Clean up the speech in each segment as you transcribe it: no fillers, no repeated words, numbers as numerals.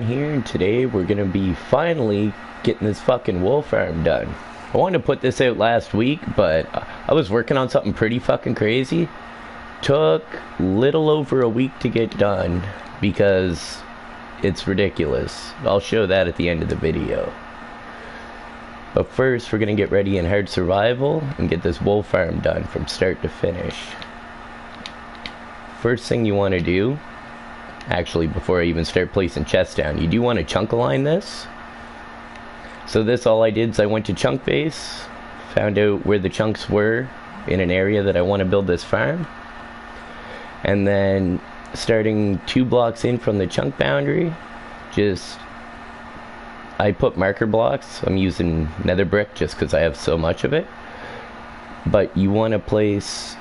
Here, and today we're gonna be finally getting this fucking wool farm done. I wanted to put this out last week, but I was working on something pretty fucking crazy. Took little over a week to get done because it's ridiculous. I'll show that at the end of the video. But first, we're gonna get ready in hard survival and get this wool farm done from start to finish. First thing you want to do, actually before I even start placing chests down, you do want to chunk align this. So this, all I did is I went to chunk base, found out where the chunks were in an area that I want to build this farm, and then starting 2 blocks in from the chunk boundary, I put marker blocks. I'm using nether brick just because I have so much of it, but you want to place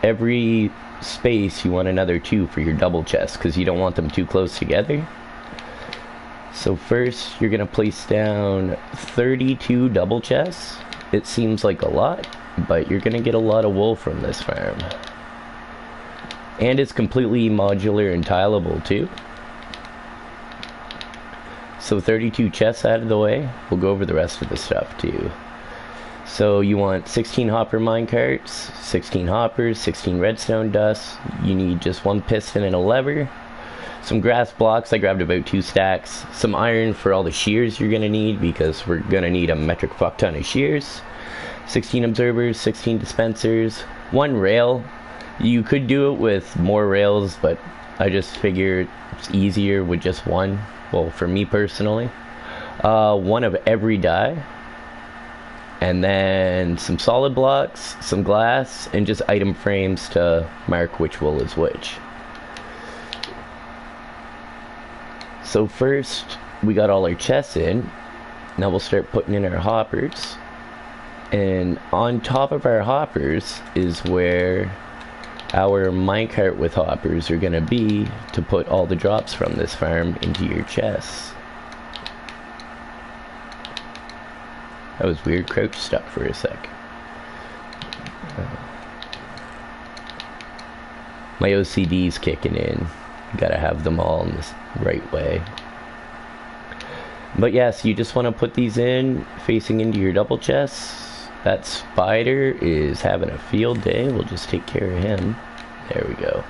every space, you want another 2 for your double chests because you don't want them too close together. So first you're gonna place down 32 double chests. It seems like a lot, but you're gonna get a lot of wool from this farm, and it's completely modular and tileable too. So 32 chests out of the way, we'll go over the rest of the stuff too. So you want 16 hopper minecarts, 16 hoppers, 16 redstone dust. You need just 1 piston and a lever. Some grass blocks, I grabbed about 2 stacks. Some iron for all the shears you're gonna need because we're gonna need a metric fuck ton of shears. 16 observers, 16 dispensers, 1 rail. You could do it with more rails, but I just figured it's easier with just 1. Well, for me personally. 1 of every dye. And then some solid blocks, some glass, and just item frames to mark which wool is which. So first, we got all our chests in. Now we'll start putting in our hoppers. And on top of our hoppers is where our minecart with hoppers are gonna be to put all the drops from this farm into your chests. That was weird, crouch stuck for a sec. My OCD's kicking in. Gotta have them all in the right way. But yes, you just want to put these in facing into your double chests. That spider is having a field day. We'll just take care of him. There we go.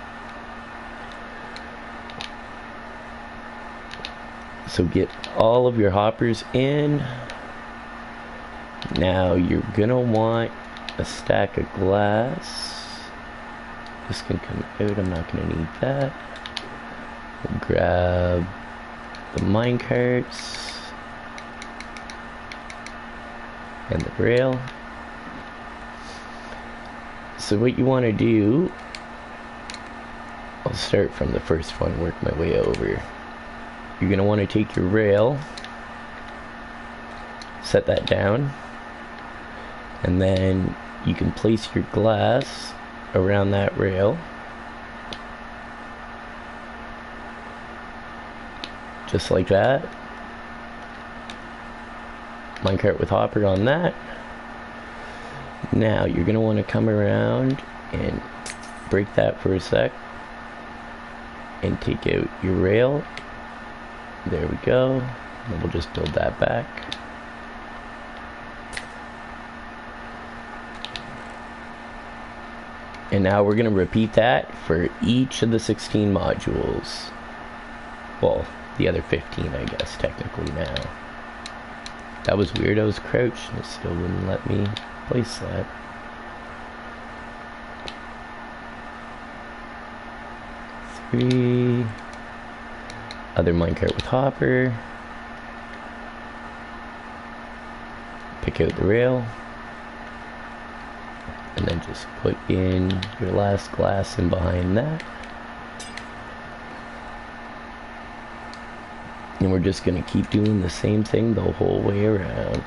So get all of your hoppers in. Now you're gonna want a stack of glass. This can come out, I'm not gonna need that. We'll grab the minecarts and the rail. So what you want to do, I'll start from the first one, work my way over. You're gonna want to take your rail, set that down, and then you can place your glass around that rail. Just like that. Minecart with hopper on that. Now you're gonna want to come around and break that for a sec and take out your rail. There we go. And we'll just build that back. And now we're gonna repeat that for each of the 16 modules. Well, the other 15, I guess, technically now. That was weird, I was crouched and it still wouldn't let me place that. Three. Other minecart with hopper. Pick out the rail. And then just put in your last glass in behind that. And we're just gonna keep doing the same thing the whole way around.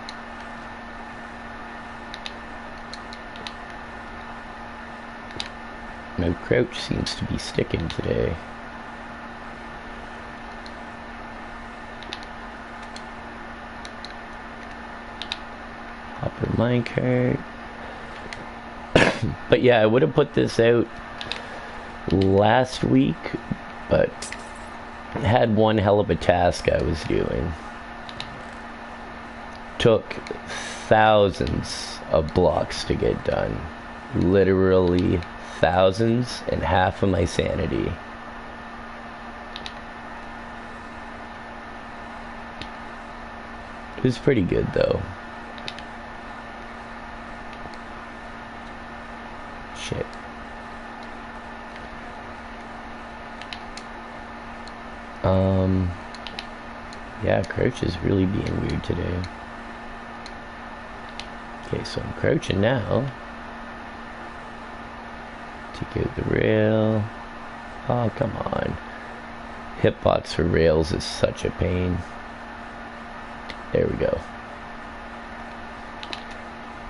My crouch seems to be sticking today. Hopper minecart. But yeah, I would have put this out last week, but Had one hell of a task I was doing. Took thousands of blocks to get done. Literally thousands, and half of my sanity. It was pretty good though. Shit. Yeah, crouch is really being weird today. Okay, so I'm crouching now. Take out the rail. Oh, come on. Hitbox for rails is such a pain. There we go.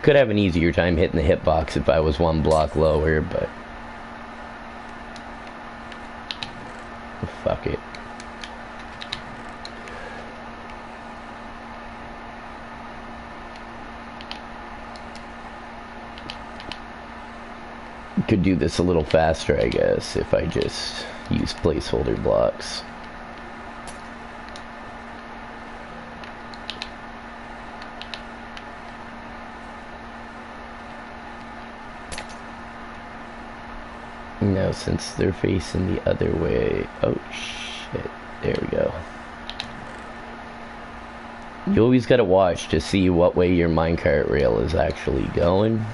Could have an easier time hitting the hitbox if I was one block lower, but... fuck it. Could do this a little faster, I guess, if I just use placeholder blocks. Now, since they're facing the other way... oh, shit. There we go. You always gotta watch to see what way your minecart rail is actually going.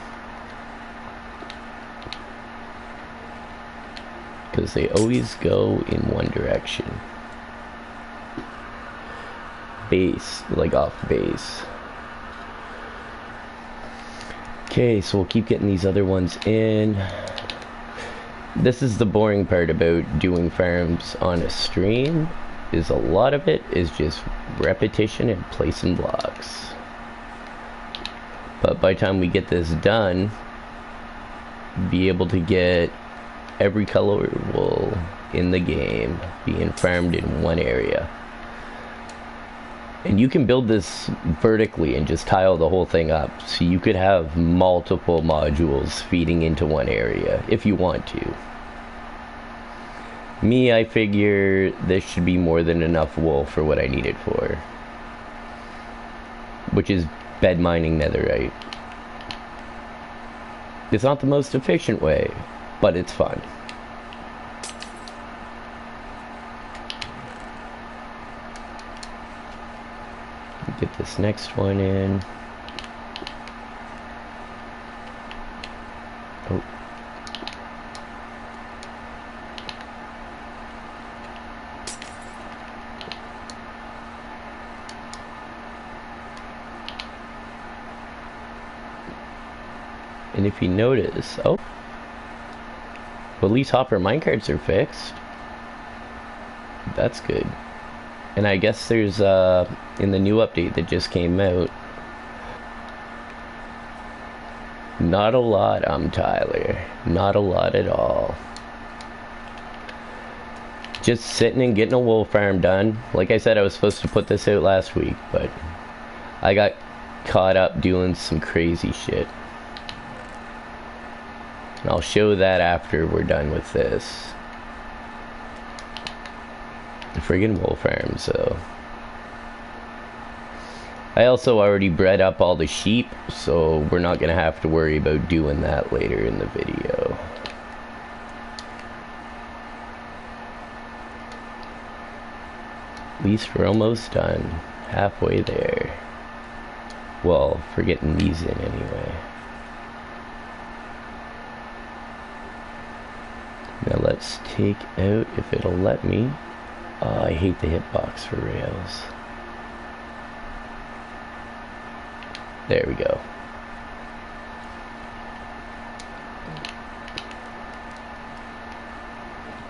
Because they always go in one direction. Base, like off base. Okay, so we'll keep getting these other ones in. This is the boring part about doing farms on a stream, is a lot of it is just repetition and placing blocks. But by the time we get this done, be able to get every color wool in the game being farmed in one area. And you can build this vertically and just tile the whole thing up, so you could have multiple modules feeding into one area if you want to. Me, I figure this should be more than enough wool for what I need it for, which is bed mining netherite. It's not the most efficient way, but it's fun. Get this next one in. Oh. And if you notice, oh, well, at least hopper minecarts are fixed. That's good. And I guess there's, in the new update that just came out, not a lot, Tyler. Not a lot at all. Just sitting and getting a wool farm done. Like I said, I was supposed to put this out last week, but I got caught up doing some crazy shit. And I'll show that after we're done with this. The friggin' wool farm, so... I also already bred up all the sheep, so we're not gonna have to worry about doing that later in the video. At least we're almost done. Halfway there. Well, for getting these in anyway. Now let's take out, if it'll let me. Oh, I hate the hitbox for rails. There we go.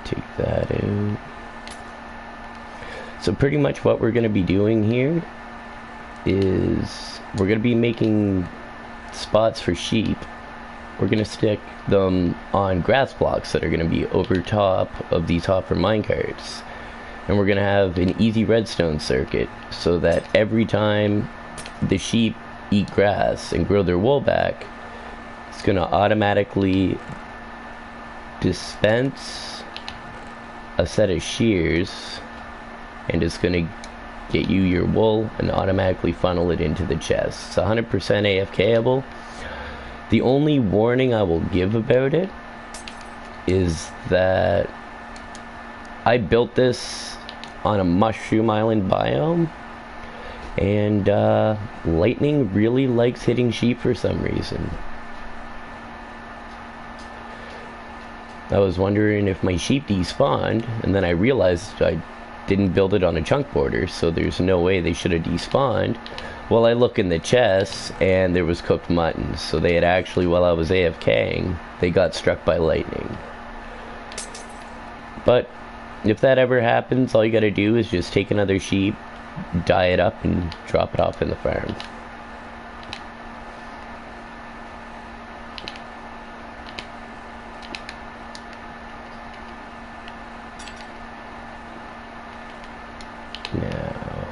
Take that out. So pretty much what we're going to be doing here is we're going to be making spots for sheep. We're going to stick them on grass blocks that are going to be over top of these hopper minecarts. And we're going to have an easy redstone circuit so that every time the sheep eat grass and grow their wool back, it's going to automatically dispense a set of shears and it's going to get you your wool and automatically funnel it into the chest. It's 100% AFKable. The only warning I will give about it is that I built this on a mushroom island biome, and lightning really likes hitting sheep for some reason. I was wondering if my sheep despawned, and then I realized I didn't build it on a chunk border, so there's no way they should have despawned. Well, I look in the chests, and there was cooked mutton, so they had actually, while I was AFKing, they got struck by lightning. But if that ever happens, all you gotta do is just take another sheep, dye it up, and drop it off in the farm. Now,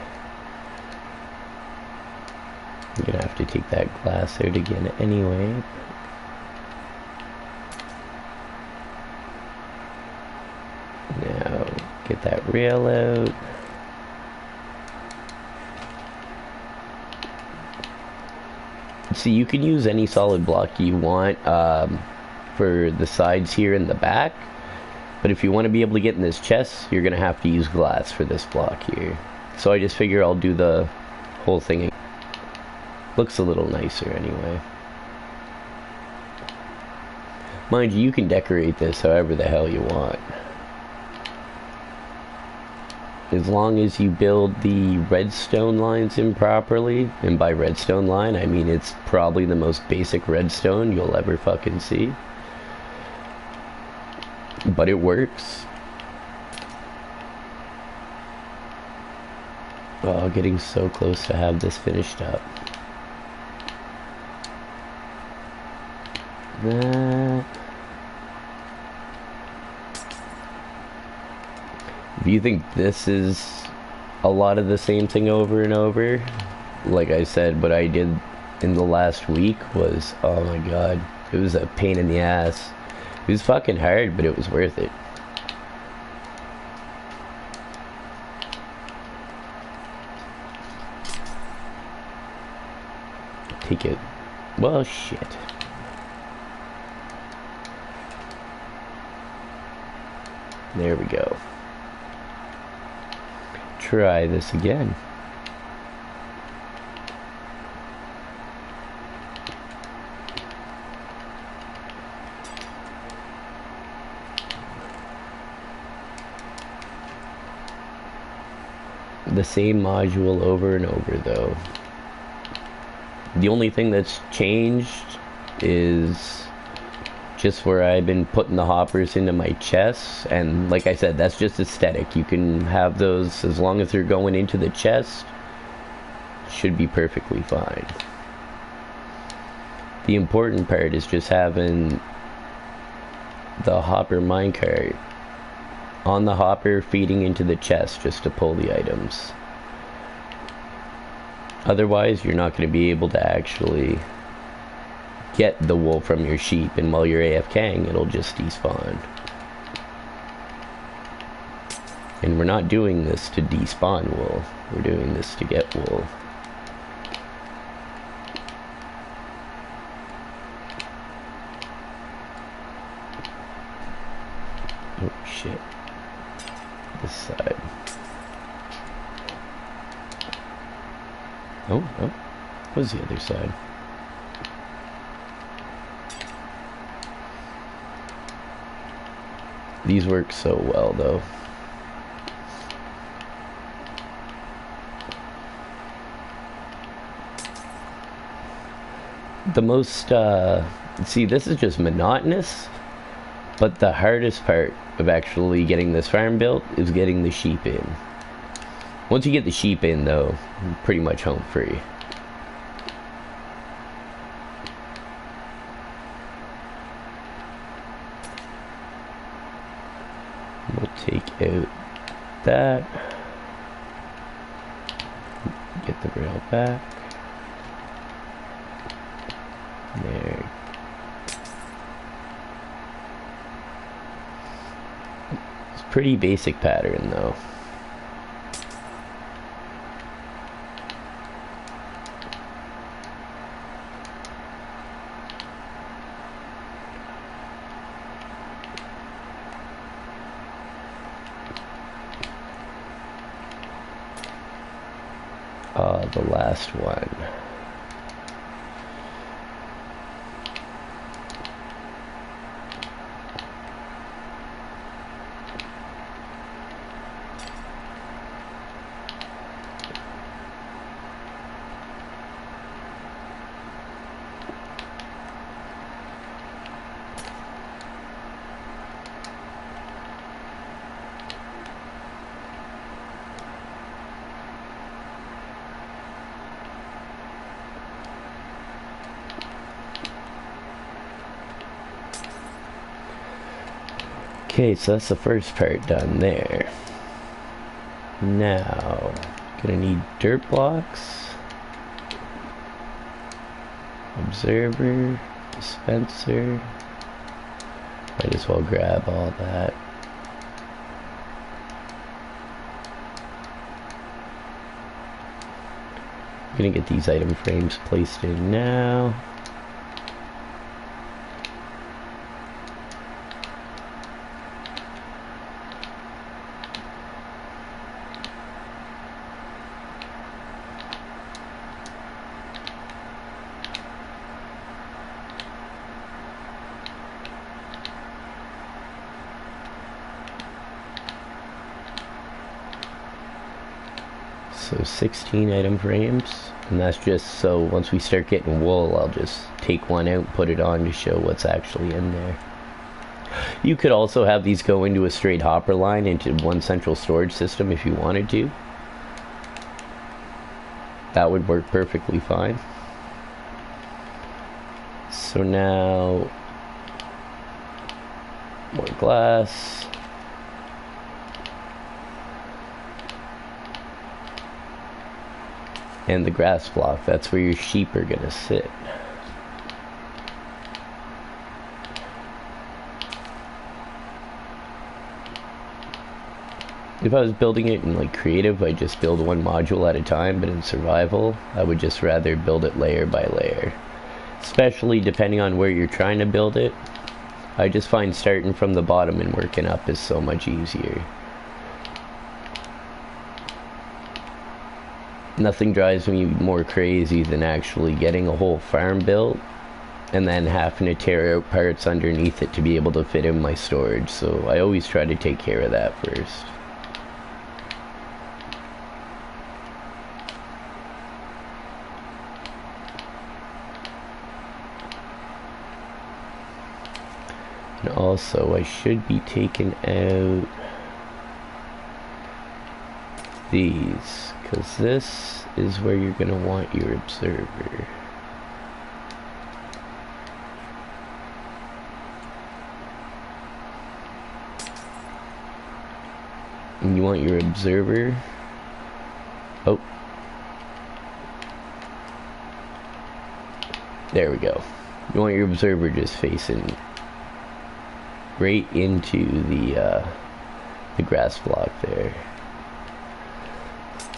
I'm gonna have to take that glass out again anyway. Now, get that rail out. See, you can use any solid block you want for the sides here in the back, but if you want to be able to get in this chest, you're gonna have to use glass for this block here. So I just figure I'll do the whole thing. Looks a little nicer anyway. Mind you, you can decorate this however the hell you want. As long as you build the redstone lines in properly, and by redstone line I mean it's probably the most basic redstone you'll ever fucking see. But it works. Oh, getting so close to have this finished up. That. If you think this is a lot of the same thing over and over, like I said, what I did in the last week was, oh my god, it was a pain in the ass. It was fucking hard, but it was worth it. Take it. Well, shit. There we go. Try this again. The same module over and over though. The only thing that's changed is just where I've been putting the hoppers into my chests, and like I said, that's just aesthetic. You can have those as long as they're going into the chest, should be perfectly fine. The important part is just having the hopper minecart on the hopper feeding into the chest just to pull the items. Otherwise, you're not going to be able to actually get the wool from your sheep, and while you're AFKing, it'll just despawn. And we're not doing this to despawn wool, we're doing this to get wool. Oh shit. This side. Oh, what's the other side? These work so well though. The most, see, this is just monotonous, but the hardest part of actually getting this farm built is getting the sheep in. Once you get the sheep in though, you're pretty much home free. We'll take out that, get the rail back, there. It's a pretty basic pattern though. The last one. Okay, so that's the first part done there. Now, gonna need dirt blocks, observer, dispenser. Might as well grab all that. I'm gonna get these item frames placed in now. So 16 item frames, and that's just so once we start getting wool, I'll just take one out and put it on to show what's actually in there. You could also have these go into a straight hopper line into one central storage system if you wanted to. That would work perfectly fine. So now, more glass. And the grass block, that's where your sheep are gonna sit. If I was building it in like creative, I'd just build one module at a time, but in survival, I would just rather build it layer by layer. Especially depending on where you're trying to build it. I just find starting from the bottom and working up is so much easier. Nothing drives me more crazy than actually getting a whole farm built and then having to tear out parts underneath it to be able to fit in my storage. So I always try to take care of that first. And also I should be taking out these, because this is where you're going to want your observer. And you want your observer, oh, there we go. You want your observer just facing right into the grass block there.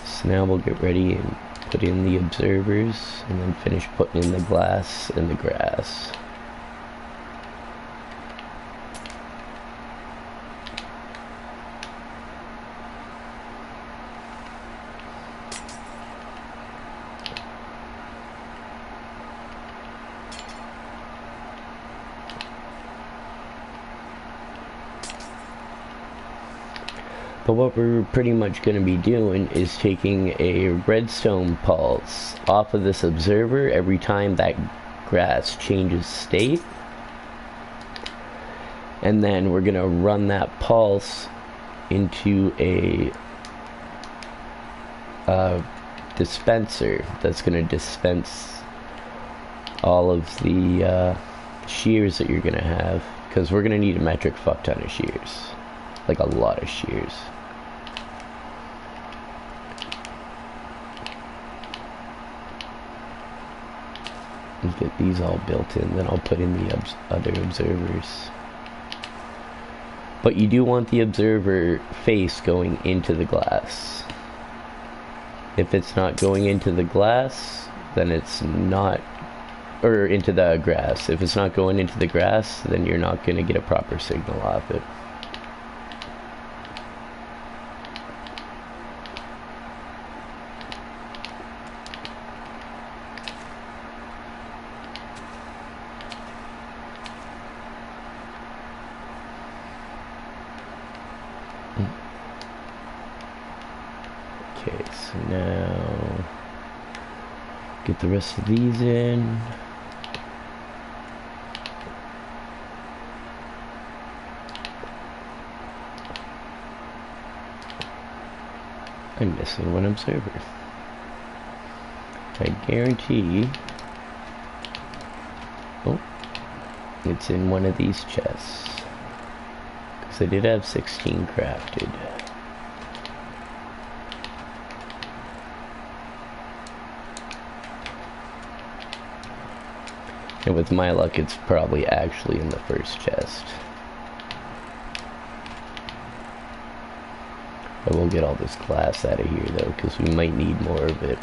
So now we'll get ready and put in the observers and then finish putting in the glass and the grass. But what we're pretty much going to be doing is taking a redstone pulse off of this observer every time that grass changes state. And then we're going to run that pulse into a dispenser that's going to dispense all of the shears that you're going to have. Because we're going to need a metric fuck ton of shears. Like a lot of shears. Get these all built in, then I'll put in the other observers. But you do want the observer face going into the glass. If it's not going into the glass, then it's not, or into the grass. If it's not going into the grass, then you're not going to get a proper signal off it. So now get the rest of these in. I'm missing one observer. I guarantee... Oh, it's in one of these chests. Because I did have 16 crafted. And with my luck, it's probably actually in the first chest. I will get all this glass out of here though, because we might need more of it.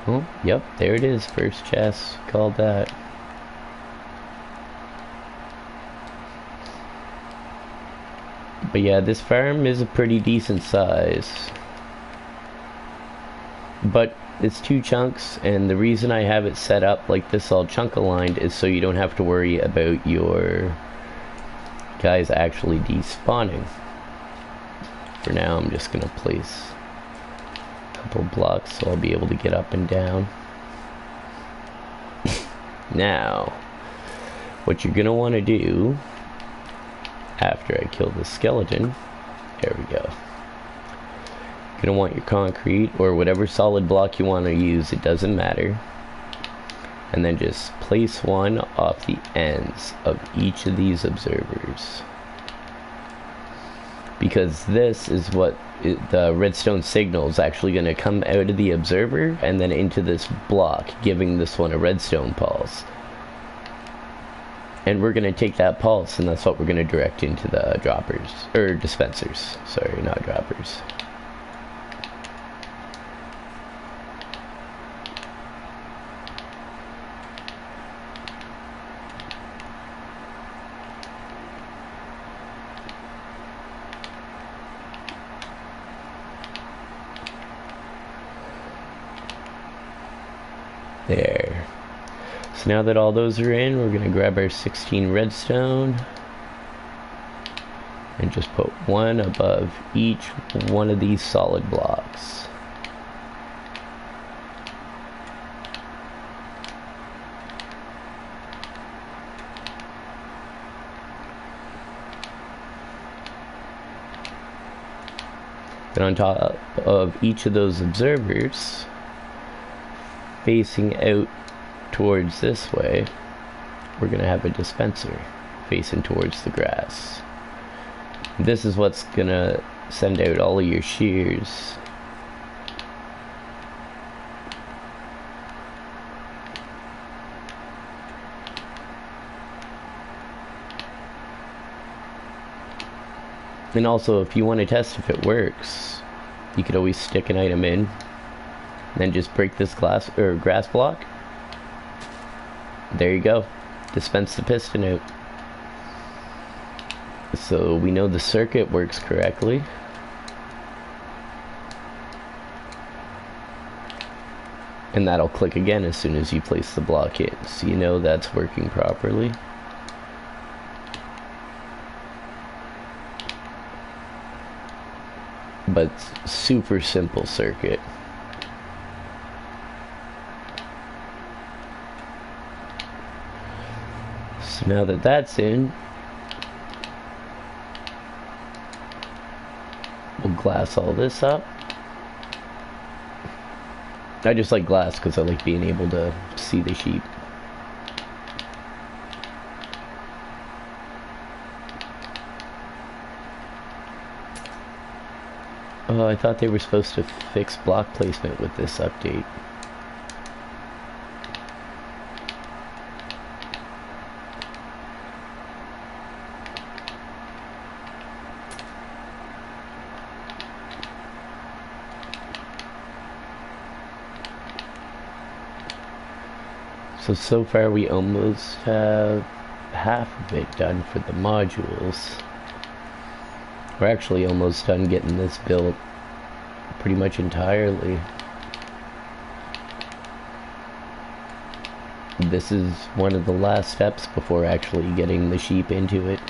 Oh, yep, there it is, first chest, called that. But yeah, this farm is a pretty decent size. But it's 2 chunks, and the reason I have it set up like this all chunk aligned is so you don't have to worry about your guys actually despawning. For now, I'm just gonna place a couple blocks so I'll be able to get up and down. Now, what you're gonna want to do after I kill the skeleton, there we go. You're gonna want your concrete or whatever solid block you want to use, it doesn't matter. And then just place one off the ends of each of these observers. Because this is what the redstone signal is actually going to come out of the observer and then into this block, giving this one a redstone pulse. And we're going to take that pulse and that's what we're going to direct into the droppers, or dispensers, sorry, not droppers. There. So now that all those are in, we're going to grab our 16 redstone and just put one above each one of these solid blocks. Then on top of each of those observers, facing out towards this way, we're going to have a dispenser facing towards the grass. This is what's going to send out all of your shears. And also, if you want to test if it works, you could always stick an item in, then just break this glass or grass block. There you go. Dispense the piston out. So we know the circuit works correctly. And that'll click again as soon as you place the block in. So you know that's working properly. But super simple circuit. So now that that's in, we'll glass all this up. I just like glass because I like being able to see the sheep. Oh, I thought they were supposed to fix block placement with this update. So far we almost have half of it done for the modules. We're actually almost done getting this built pretty much entirely. This is one of the last steps before actually getting the sheep into it.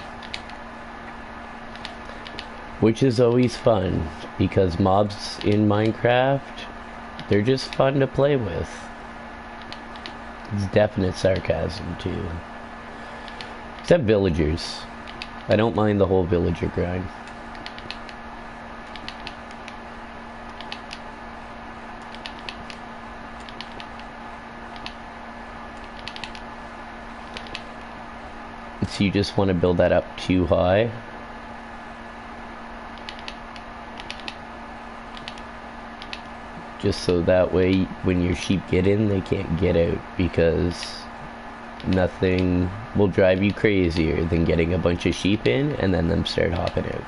Which is always fun, because mobs in Minecraft, they're just fun to play with. It's definite sarcasm, too. Except villagers. I don't mind the whole villager grind. So you just want to build that up too high. Just so that way when your sheep get in, they can't get out, because nothing will drive you crazier than getting a bunch of sheep in and then them start hopping out.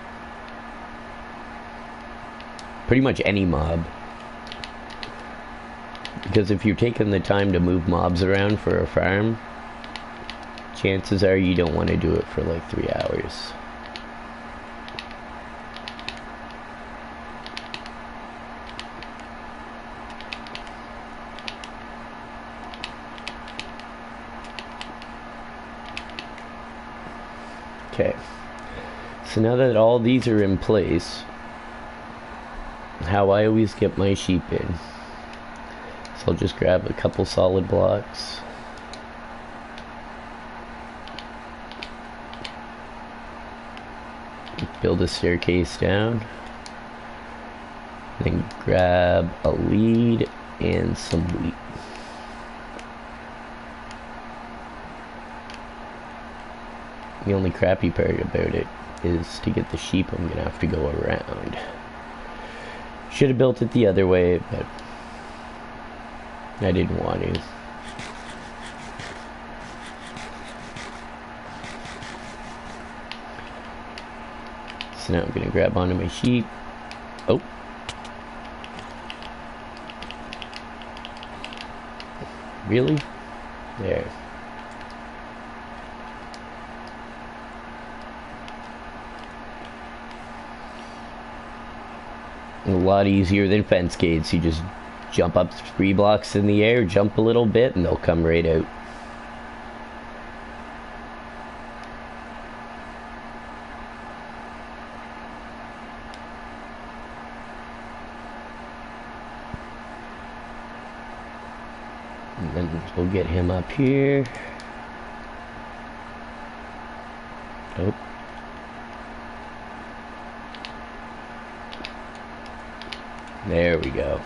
Pretty much any mob. Because if you're taking the time to move mobs around for a farm, chances are you don't want to do it for like 3 hours. Okay, so now that all these are in place, how I always get my sheep in. So I'll just grab a couple solid blocks. Build a staircase down. Then grab a lead and some wheat. The only crappy part about it is to get the sheep, I'm gonna have to go around. Should have built it the other way, but I didn't want to. So now I'm gonna grab onto my sheep. Oh. Really? There. A lot easier than fence gates. You just jump up 3 blocks in the air, jump a little bit, and they'll come right out. And then we'll get him up here. Oh. There we go.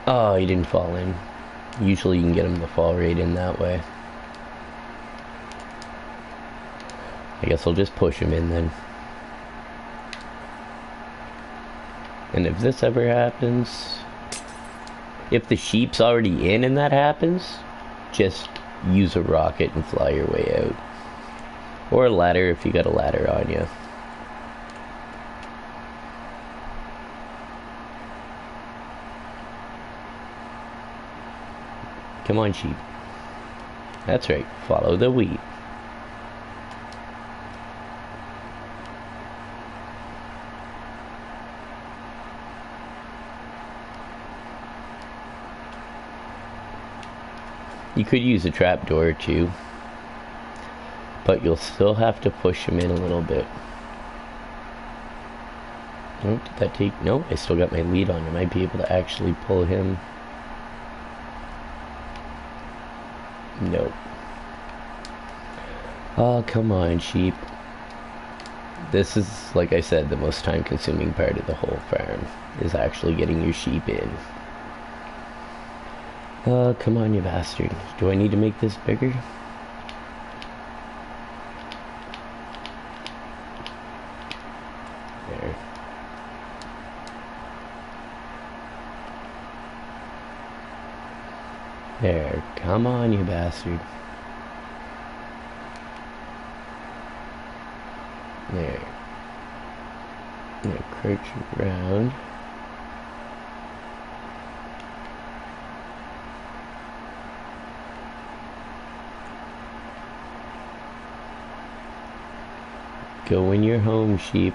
Oh, he didn't fall in. Usually you can get him to fall right in that way. I guess I'll just push him in then. And if this ever happens, if the sheep's already in and that happens, just use a rocket and fly your way out. Or a ladder if you got a ladder on you. Come on, sheep. That's right, follow the wheat. You could use a trapdoor too, but you'll still have to push him in a little bit. Oh, did that take... No, I still got my lead on him. I might be able to actually pull him. Nope. Oh, come on, sheep. This is, like I said, the most time-consuming part of the whole farm, is actually getting your sheep in. Oh, come on, you bastard. Do I need to make this bigger? There. There. Come on, you bastard. There. I'm gonna crouch around. Go in your home, sheep.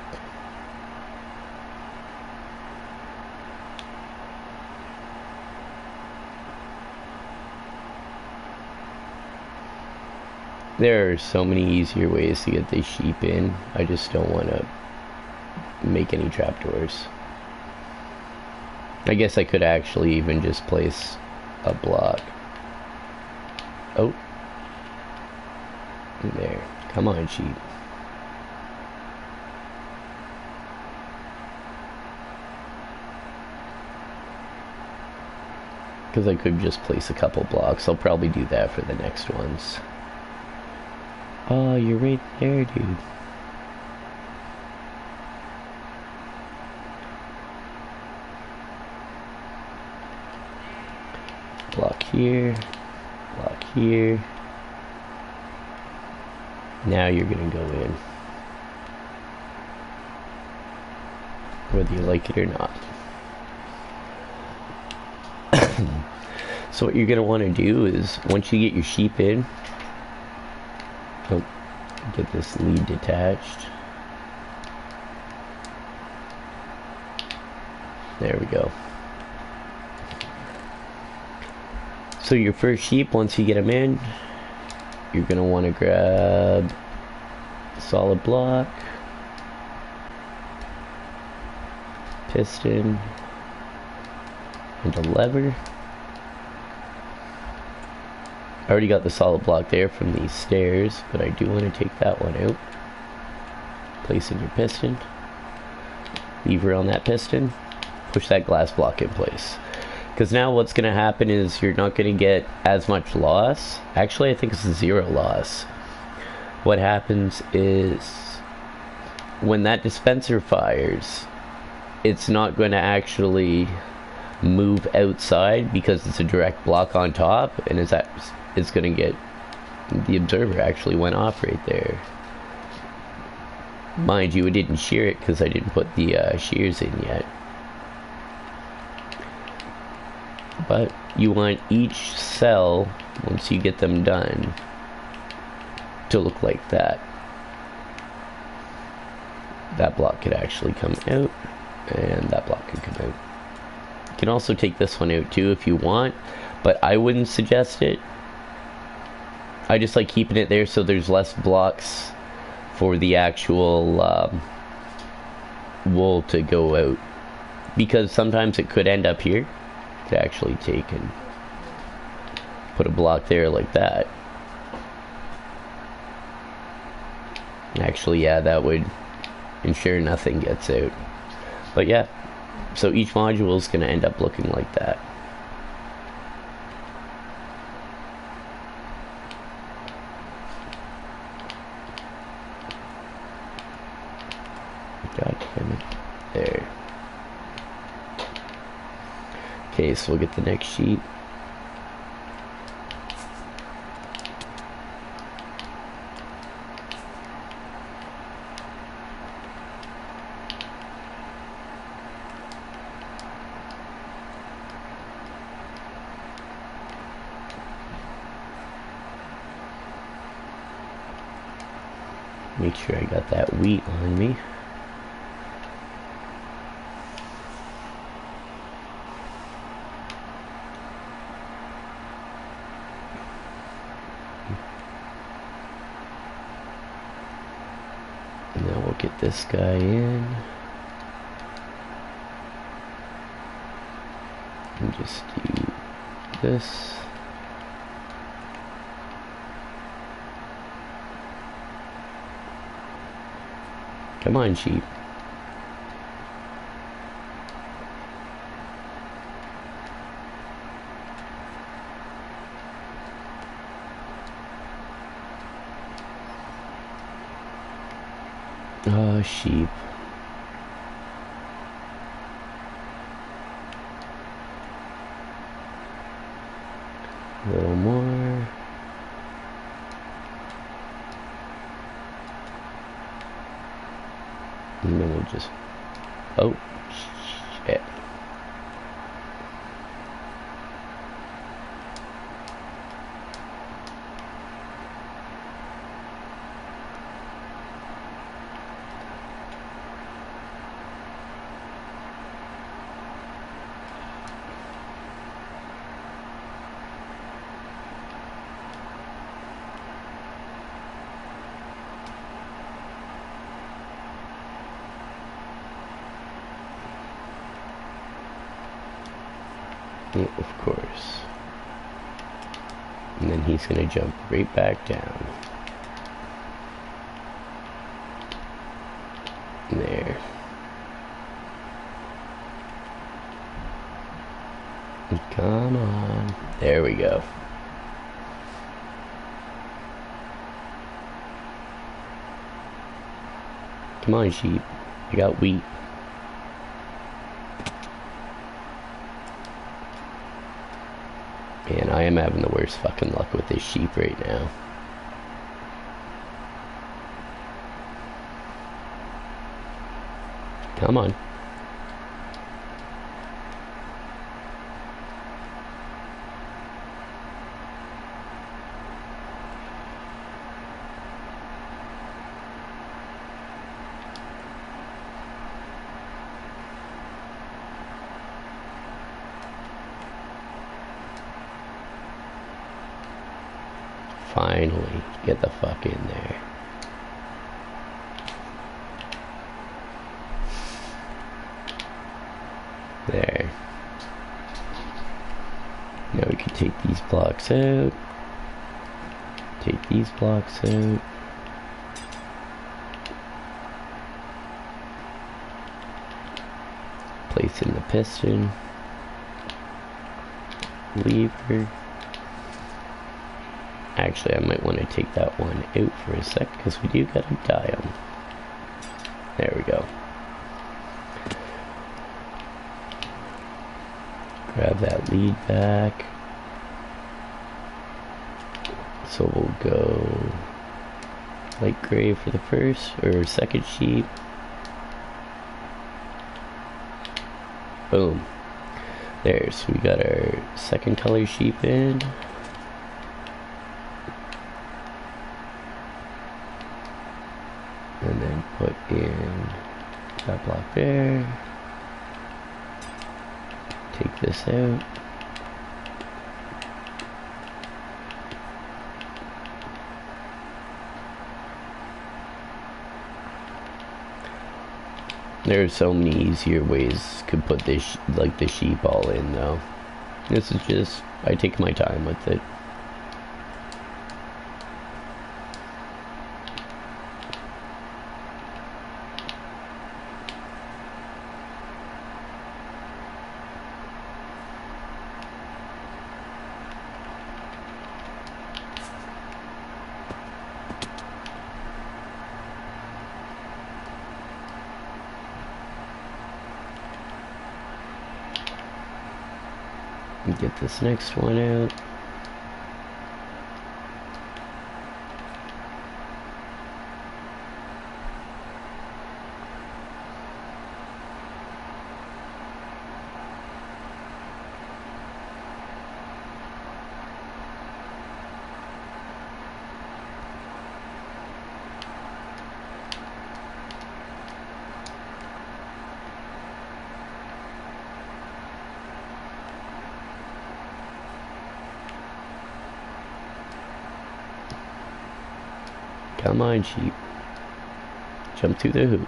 There are so many easier ways to get the sheep in. I just don't want to make any trapdoors. I guess I could actually even just place a block. Oh. There. Come on, sheep. Because I could just place a couple blocks. I'll probably do that for the next ones. Oh, you're right there, dude. Block here. Block here. Now you're gonna go in. Whether you like it or not. So what you're gonna want to do is, once you get your sheep in, get this lead detached. There we go. So your first sheep, once you get them in, you're gonna want to grab a solid block, piston, and a lever. I already got the solid block there from these stairs, but I do want to take that one out. Place in your piston. Lever on that piston. Push that glass block in place. Because now what's going to happen is you're not going to get as much loss. Actually, I think it's 0 loss. What happens is when that dispenser fires, it's not going to actually move outside because it's a direct block on top, and it's going to get, the observer actually went off right there. Mind you, it didn't shear it because I didn't put the shears in yet. But you want each cell, once you get them done, to look like that. That block could actually come out, and that block could come out. You can also take this one out too if you want, but I wouldn't suggest it. I just like keeping it there so there's less blocks for the actual wool to go out, because sometimes it could end up here. Could actually take and put a block there like that. Actually, yeah, that would ensure nothing gets out. But yeah, so each module is going to end up looking like that. God damn it. There. Okay, so we'll get the next sheet. Make sure I got that wheat on me. And now we'll get this guy in. And just do this. Come on, sheep. Oh, sheep. A little more. And then we'll just, oh, shit. Yeah, of course. And then he's gonna jump right back down. There. Come on. There we go. Come on, sheep. I got wheat. Man, I am having the worst fucking luck with this sheep right now. Come on. Finally, get the fuck in there. There. Now we can take these blocks out. Take these blocks out. Place in the piston. Lever. Actually, I might want to take that one out for a sec because we do got a dial. There we go. Grab that lead back. So we'll go light gray for the first or second sheep. Boom. There, so we got our second color sheep in. And then put in that block there. Take this out. There are so many easier ways to put this, like the sheep all in though. This is just, I take my time with it. Get this next one out. Come on, sheep. Jump through the hoop.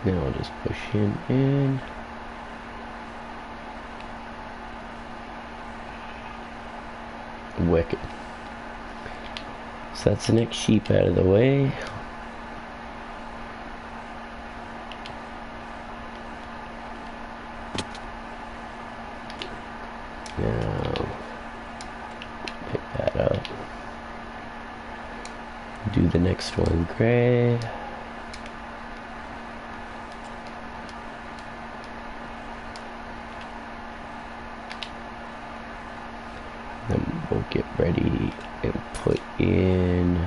Now I'll just push him in. Wicked. So that's the next sheep out of the way. Now, pick that up. Do the next one gray. Then we'll get ready and put in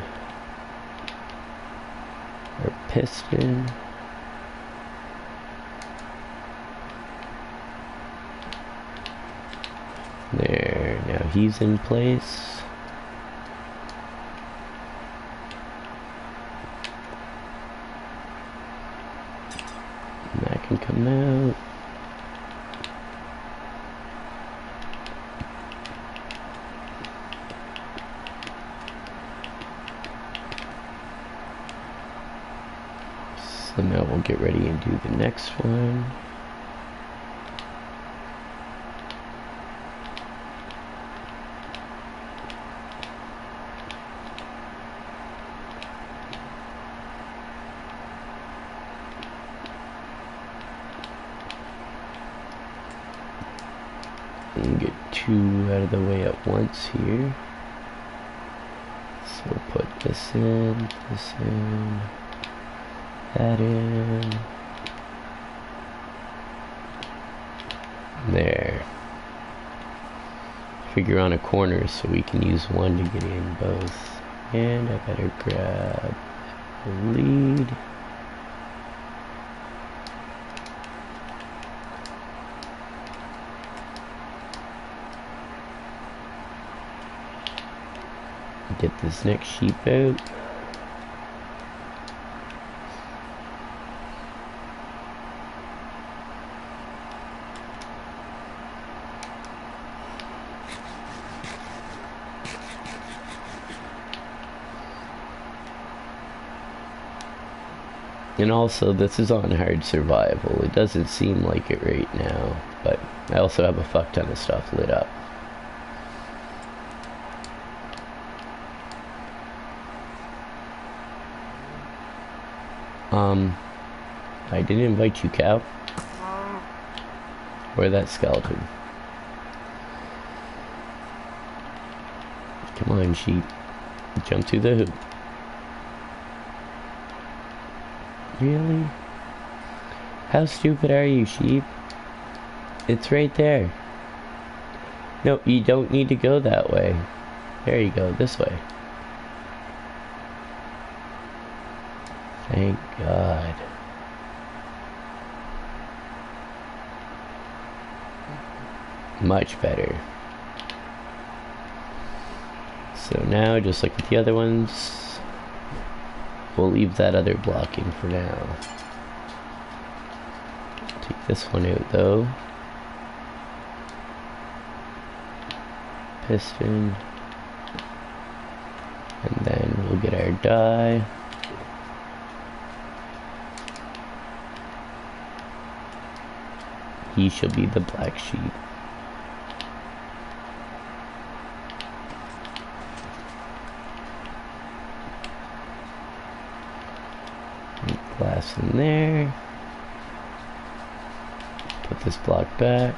our piston. he's in place. And that can come out. So now we'll get ready and do the next one. And get two out of the way at once here. So we'll put this in, that in. There. Figure on a corner so we can use one to get in both. And I better grab the lead. Get this next sheep out. And also, this is on hard survival. It doesn't seem like it right now, but I also have a fuck ton of stuff lit up. I didn't invite you, cow. Or that skeleton. Come on, sheep. Jump through the hoop. Really? How stupid are you, sheep? It's right there. No, you don't need to go that way. There you go, this way. Thank God. Much better. So now, just like with the other ones, we'll leave that other blocking for now. Take this one out though. Piston. And then we'll get our die. He shall be the black sheep. Glass in there. Put this block back.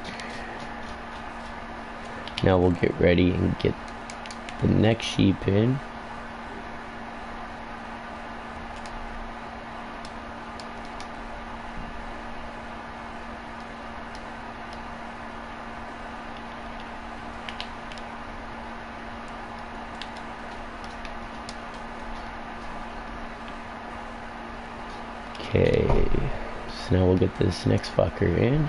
Now we'll get ready and get the next sheep in. Okay, so now we'll get this next fucker in.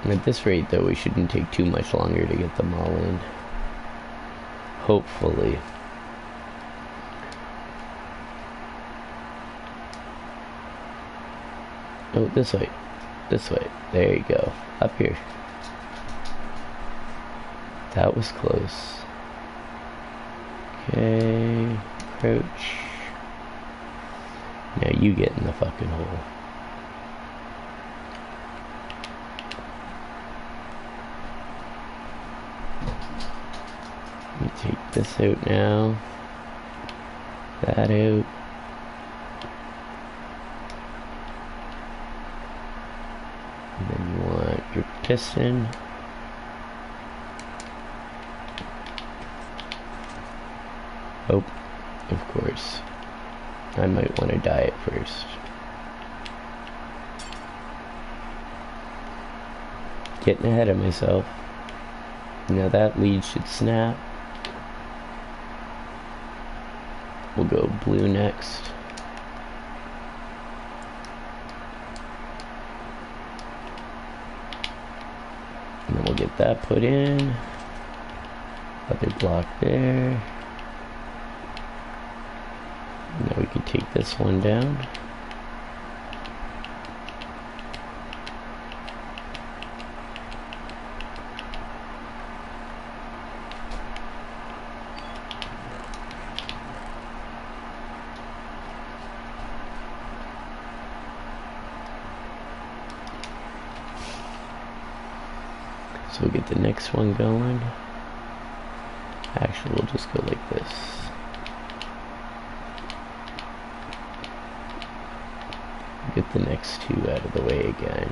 And at this rate though, we shouldn't take too much longer to get them all in. Hopefully. Oh, this way. This way. There you go. Up here. That was close. Okay, crouch. Now you get in the fucking hole. Let me take this out now. That out. And then you want your piston. Oh, of course. I might want to dye it first. Getting ahead of myself. Now that lead should snap. We'll go blue next. And then we'll get that put in. Other block there. Now we can take this one down. So we'll get the next one going. Actually, we'll just go like this. Get the next two out of the way again.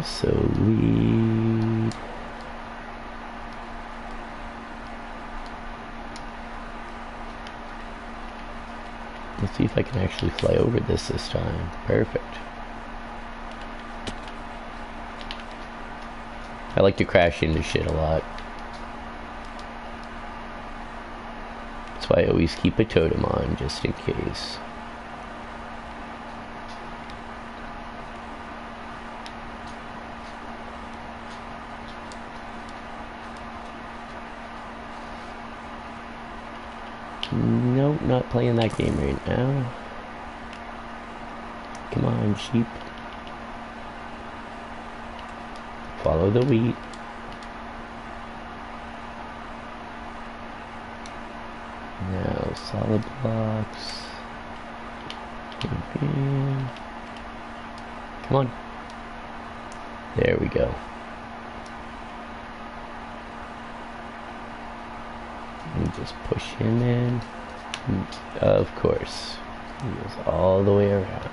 So lead. Let's see if I can actually fly over this time. Perfect. I like to crash into shit a lot. That's why I always keep a totem on, just in case. Nope, not playing that game right now. Come on, sheep. Follow the wheat. Now, solid blocks. Come on. There we go. And just push him in. Of course. He goes all the way around.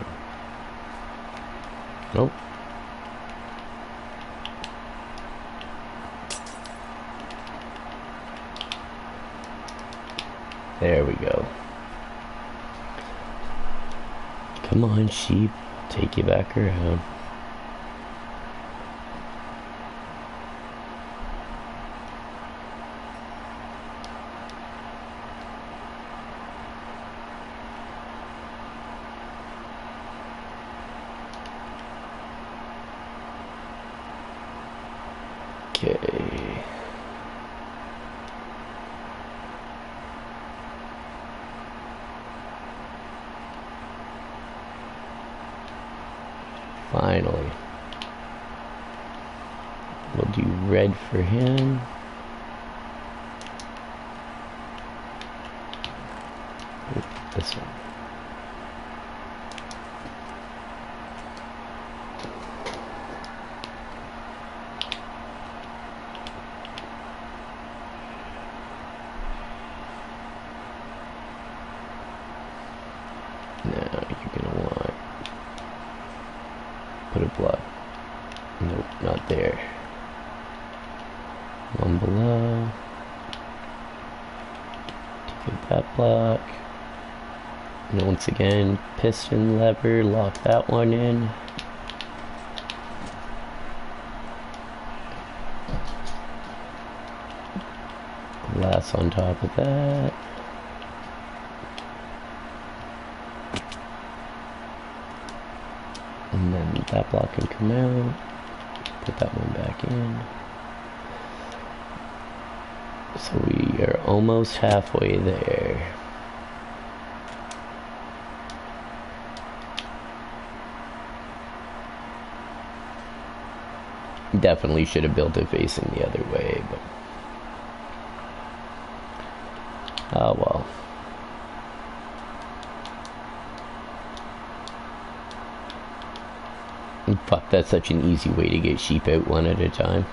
Nope. There we go. Come on, sheep. Take you back around. Okay. Finally. We'll do red for him. This one. Now you're gonna want put a block. Nope, not there. One below. Take that block. And once again, piston lever, lock that one in. Glass on top of that. And then that block can come out. Put that one back in. So we are almost halfway there. Definitely should have built it facing the other way, but oh well. And fuck, that's such an easy way to get sheep out one at a time.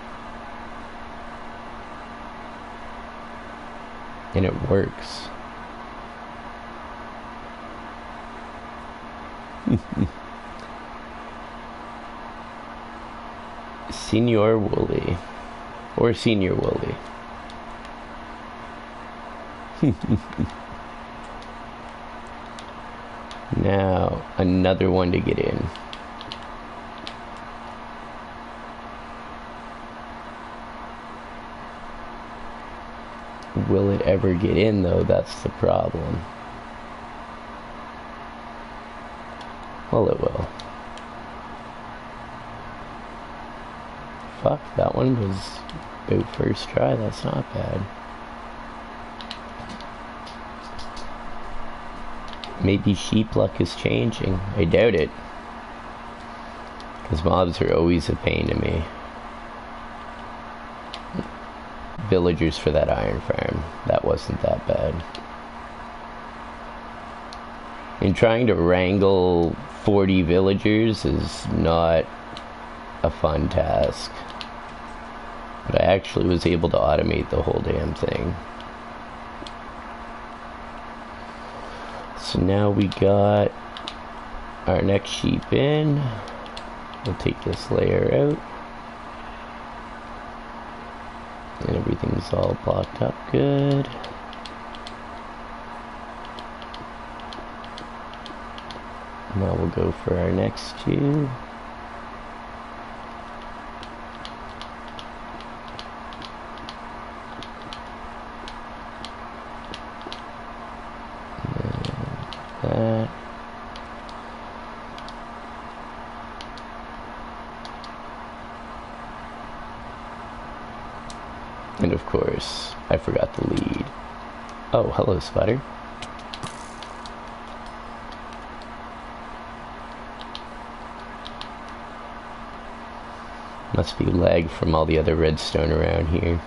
And it works. Senior Wooly. Or Senior Wooly. Now, another one to get in. Will it ever get in, though? That's the problem. Well, it will. Fuck, that one was about first try. That's not bad. Maybe sheep luck is changing. I doubt it. Because mobs are always a pain to me. Villagers for that iron farm. That wasn't that bad. And trying to wrangle 40 villagers is not a fun task. But I actually was able to automate the whole damn thing. So now we got our next sheep in. We'll take this layer out. And everything's all blocked up good. Now we'll go for our next two. That. And of course, I forgot the lead. Oh, hello, spider. Must be lag from all the other redstone around here.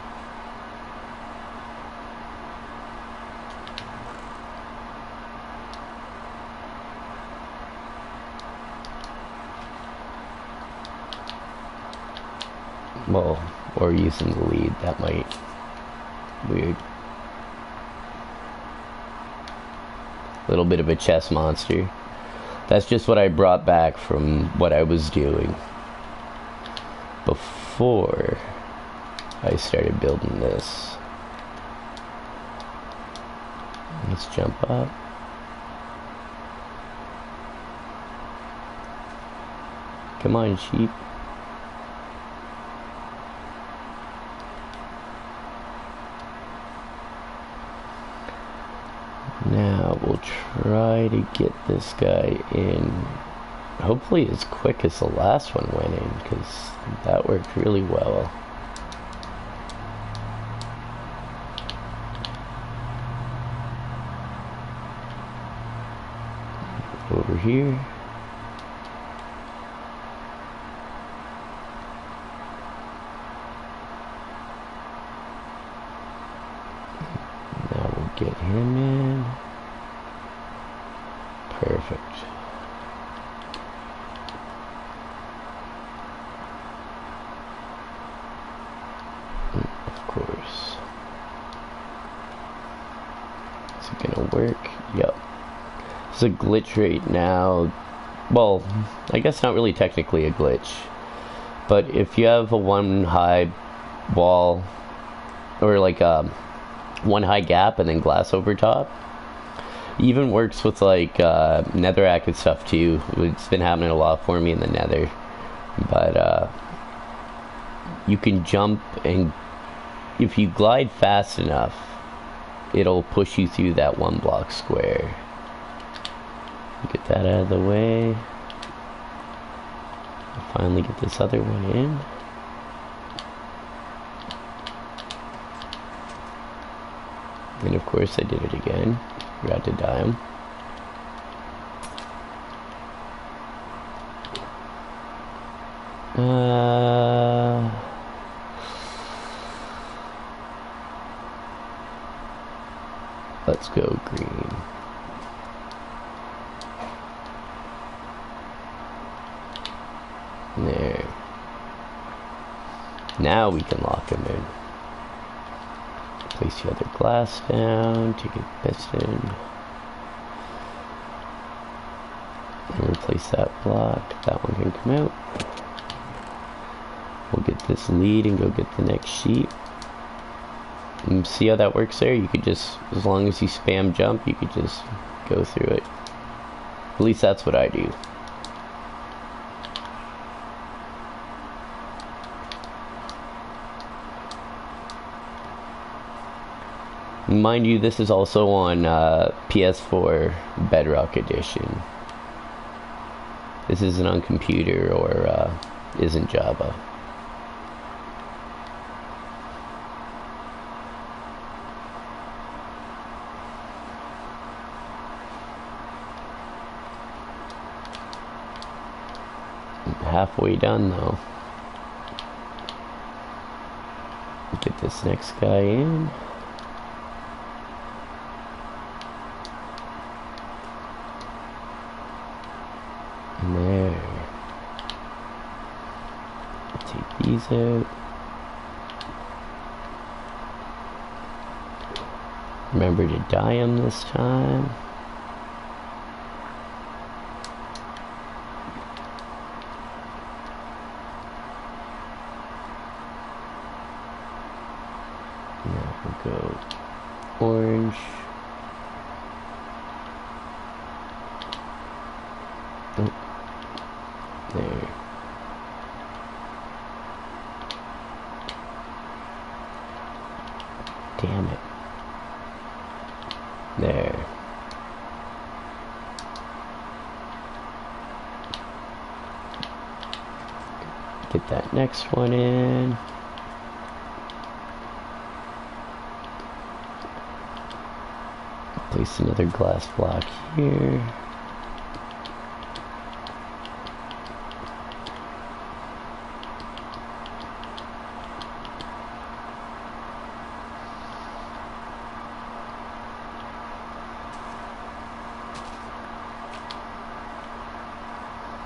Well, or using the lead, that might... weird. Little bit of a chess monster. That's just what I brought back from what I was doing before I started building this. Let's jump up. Come on, sheep. Now we'll try to get this guy in, hopefully as quick as the last one went in, because that worked really well. Over here. Now we'll get him in. Perfect. Of course. Is it gonna work? Yep. It's a glitch right now. Well, I guess not really technically a glitch. But if you have a one high wall, or like a one high gap and then glass over top, even works with like netherrack and stuff too. It's been happening a lot for me in the nether. But you can jump, and if you glide fast enough, it'll push you through that one block square. Get that out of the way. Finally get this other one in. And of course I did it again. Forgot to dye him. Let's go green. There. Now we can lock him in. Place the other glass down, take a piston, and replace that block. That one can come out. We'll get this lead and go get the next sheet. And see how that works there? You could just, as long as you spam jump, you could just go through it. At least that's what I do. Mind you, this is also on PS4 Bedrock Edition. This isn't on computer or isn't Java. Halfway done though. Get this next guy in. And there. Take these out. Remember to dye them this time. Now we'll go orange. Oh, there. Damn it. There. Get that next one in. Place another glass block here.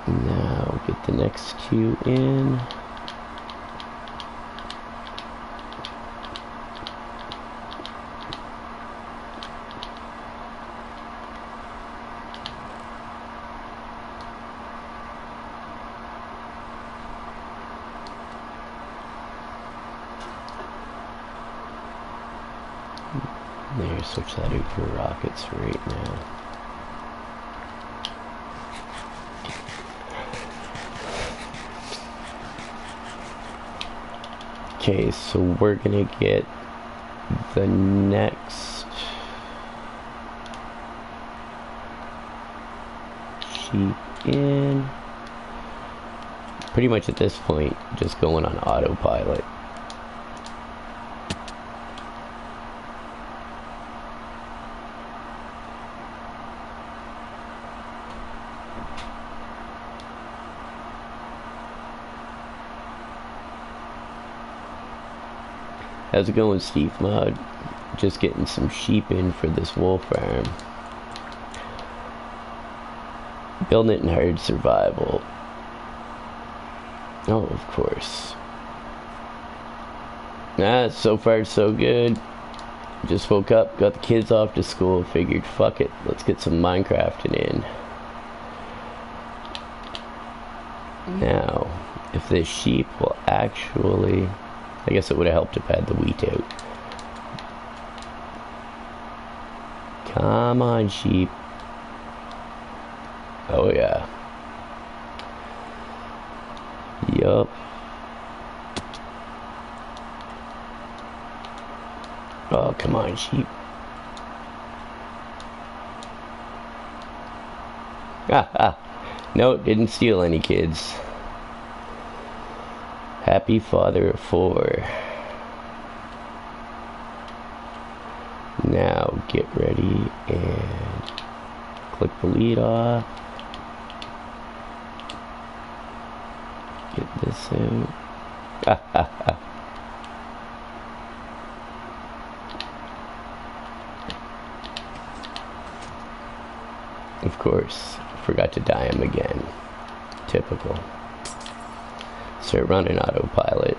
Now get the next two in. There, switch that out for rockets right now. Okay, so we're gonna get the next sheep in. Pretty much at this point, just going on autopilot. How's it going, Steve Mod? Just getting some sheep in for this wool farm. Building it in hard survival. Oh, of course. So far so good. Just woke up, got the kids off to school, figured fuck it, let's get some Minecrafting in. Now, if this sheep will actually... I guess it would have helped if I had the wheat out. Come on, sheep. Oh, yeah. Yup. Oh, come on, sheep. No, didn't steal any, kids. Happy father of 4. Now get ready and click the lead off. Get this out. Of course, forgot to dye him again. Typical. Start running autopilot.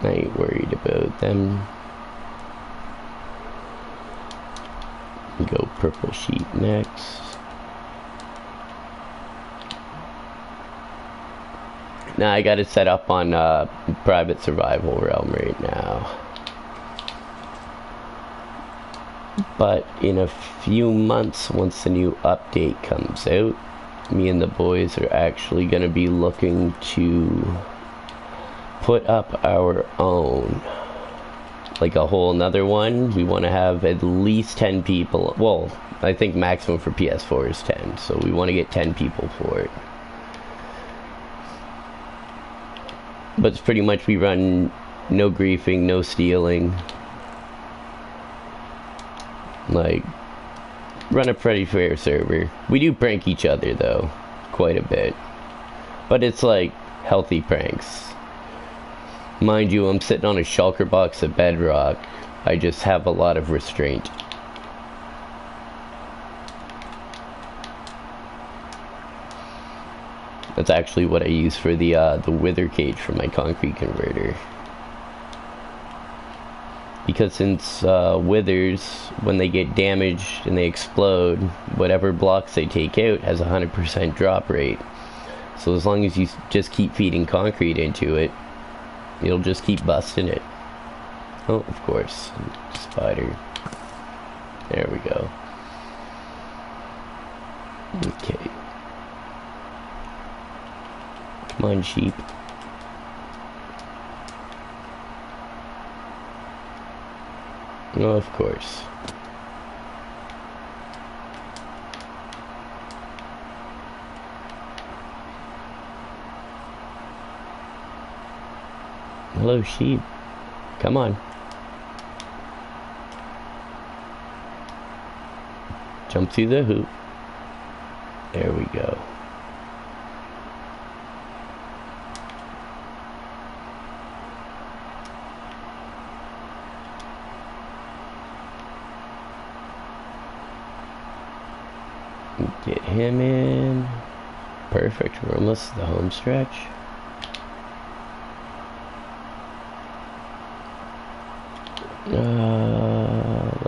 I ain't worried about them. Go purple sheep next. Now I got it set up on private survival realm right now. But in a few months, once the new update comes out, me and the boys are actually going to be looking to put up our own like a whole another one, we want to have at least 10 people. Well, I think maximum for PS4 is 10, so we want to get 10 people for it. But it's pretty much we run no griefing, no stealing. Like, run a pretty fair server. We do prank each other though, quite a bit. But it's like healthy pranks. Mind you, I'm sitting on a shulker box of Bedrock. I just have a lot of restraint. That's actually what I use for the wither cage for my concrete converter. Because since withers, when they get damaged and they explode, whatever blocks they take out has a 100% drop rate. So as long as you just keep feeding concrete into it, it'll just keep busting it. Oh, of course. Spider. There we go. Okay. Come on, sheep. Oh, of course. Hello, sheep. Come on. Jump through the hoop. There we go. Get him in. Perfect. We're almost to the home stretch.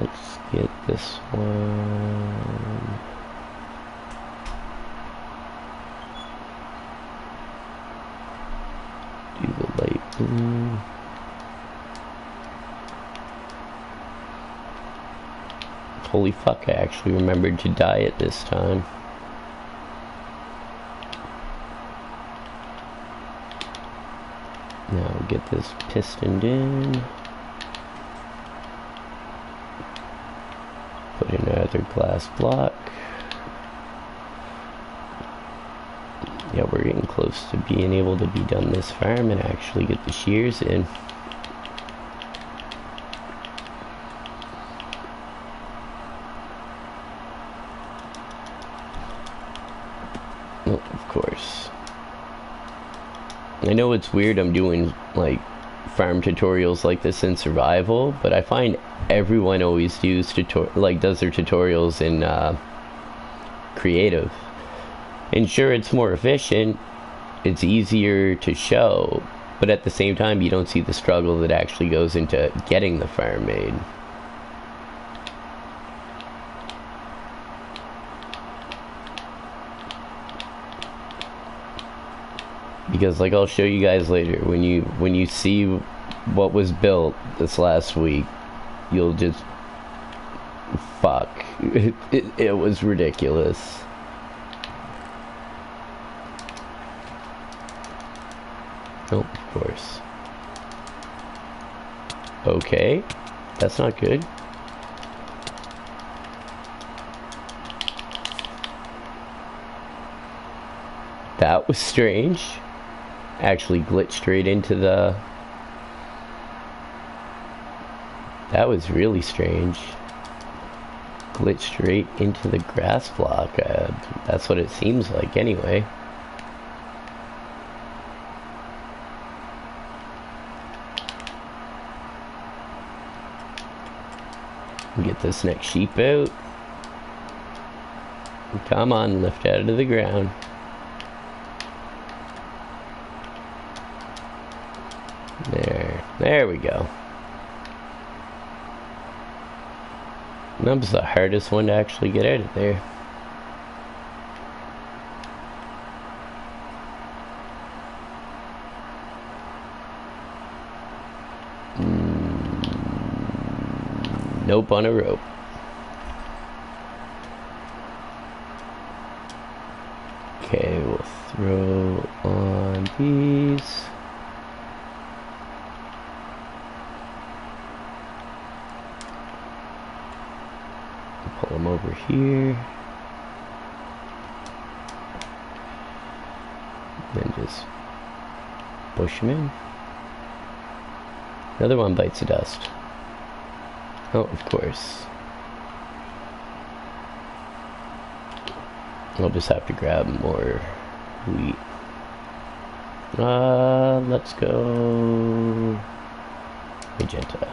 Let's get this one. Do the light blue. Holy fuck, I actually remembered to dye it this time. Now get this pistoned in. Put in another glass block. Yeah, we're getting close to being able to be done this farm and actually get the shears in. Oh, of course. I know it's weird I'm doing like farm tutorials like this in survival, but I find everyone always does their tutorials in creative. And sure, it's more efficient, it's easier to show, but at the same time you don't see the struggle that actually goes into getting the farm made. Because like I'll show you guys later, when you see what was built this last week, you'll just fuck. It was ridiculous. Oh, of course. Okay, that's not good. That was strange. Actually glitched straight into the... That was really strange. Glitched straight into the grass block. That's what it seems like anyway. Get this next sheep out. Come on, lift out of the ground. There we go. That was the hardest one to actually get out of there. Nope, on a rope. Okay, we'll throw on these. Pull them over here. Then just push them in. Another one bites the dust. Oh, of course. I'll just have to grab more wheat. Let's go magenta.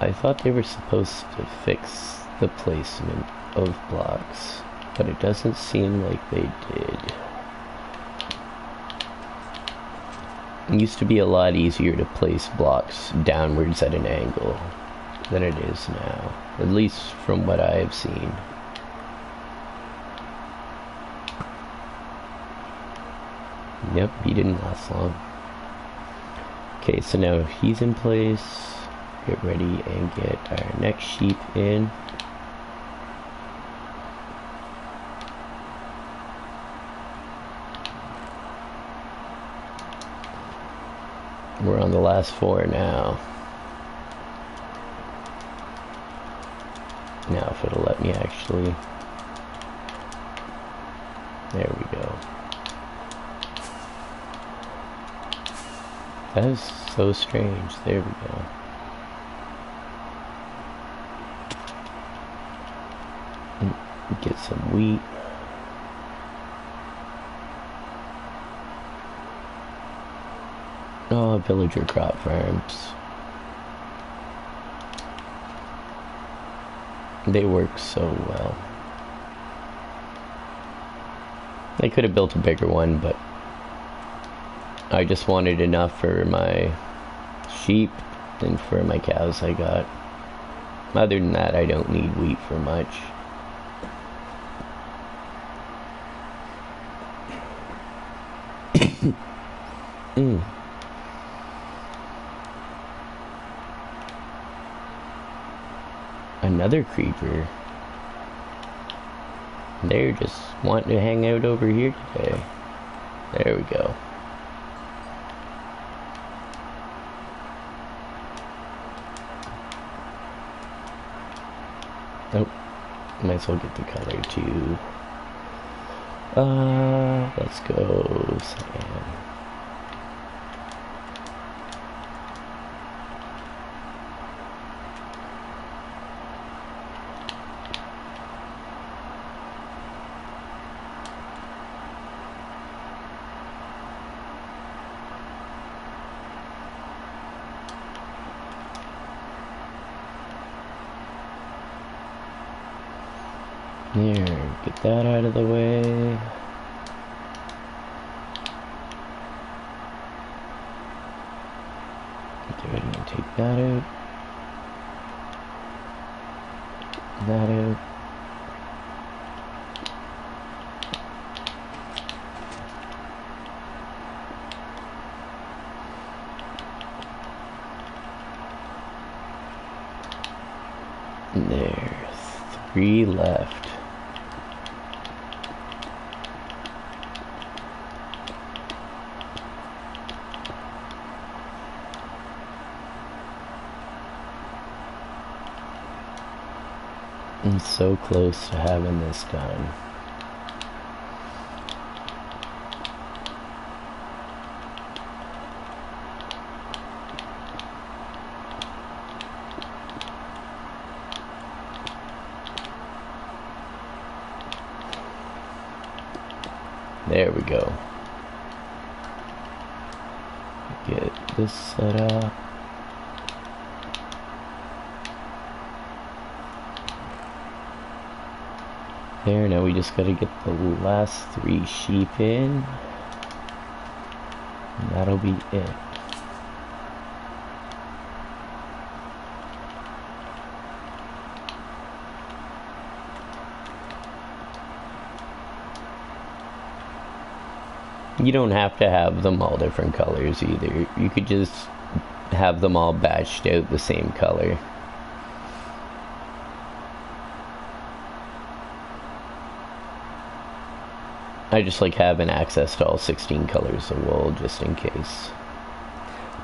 I thought they were supposed to fix the placement of blocks, but it doesn't seem like they did. It used to be a lot easier to place blocks downwards at an angle than it is now, at least from what I have seen. Yep, he didn't last long. Okay, so now he's in place. Get ready and get our next sheep in. We're on the last 4 now. Now if it'll let me actually... There we go. That is so strange. There we go. Get some wheat. Oh, villager crop farms. They work so well. I could have built a bigger one, but I just wanted enough for my sheep and for my cows I got. Other than that, I don't need wheat for much. Another creeper. They're just wanting to hang out over here today. There we go. Oh, might as well get the color too. Let's go sand. There, get that out of the way. Get ready to take that out. That out. And there's 3 left. I'm so close to having this done. There we go. Get this set up. There, now we just gotta get the last 3 sheep in. And that'll be it. You don't have to have them all different colors either. You could just have them all batched out the same color. I just like having access to all 16 colors of wool just in case.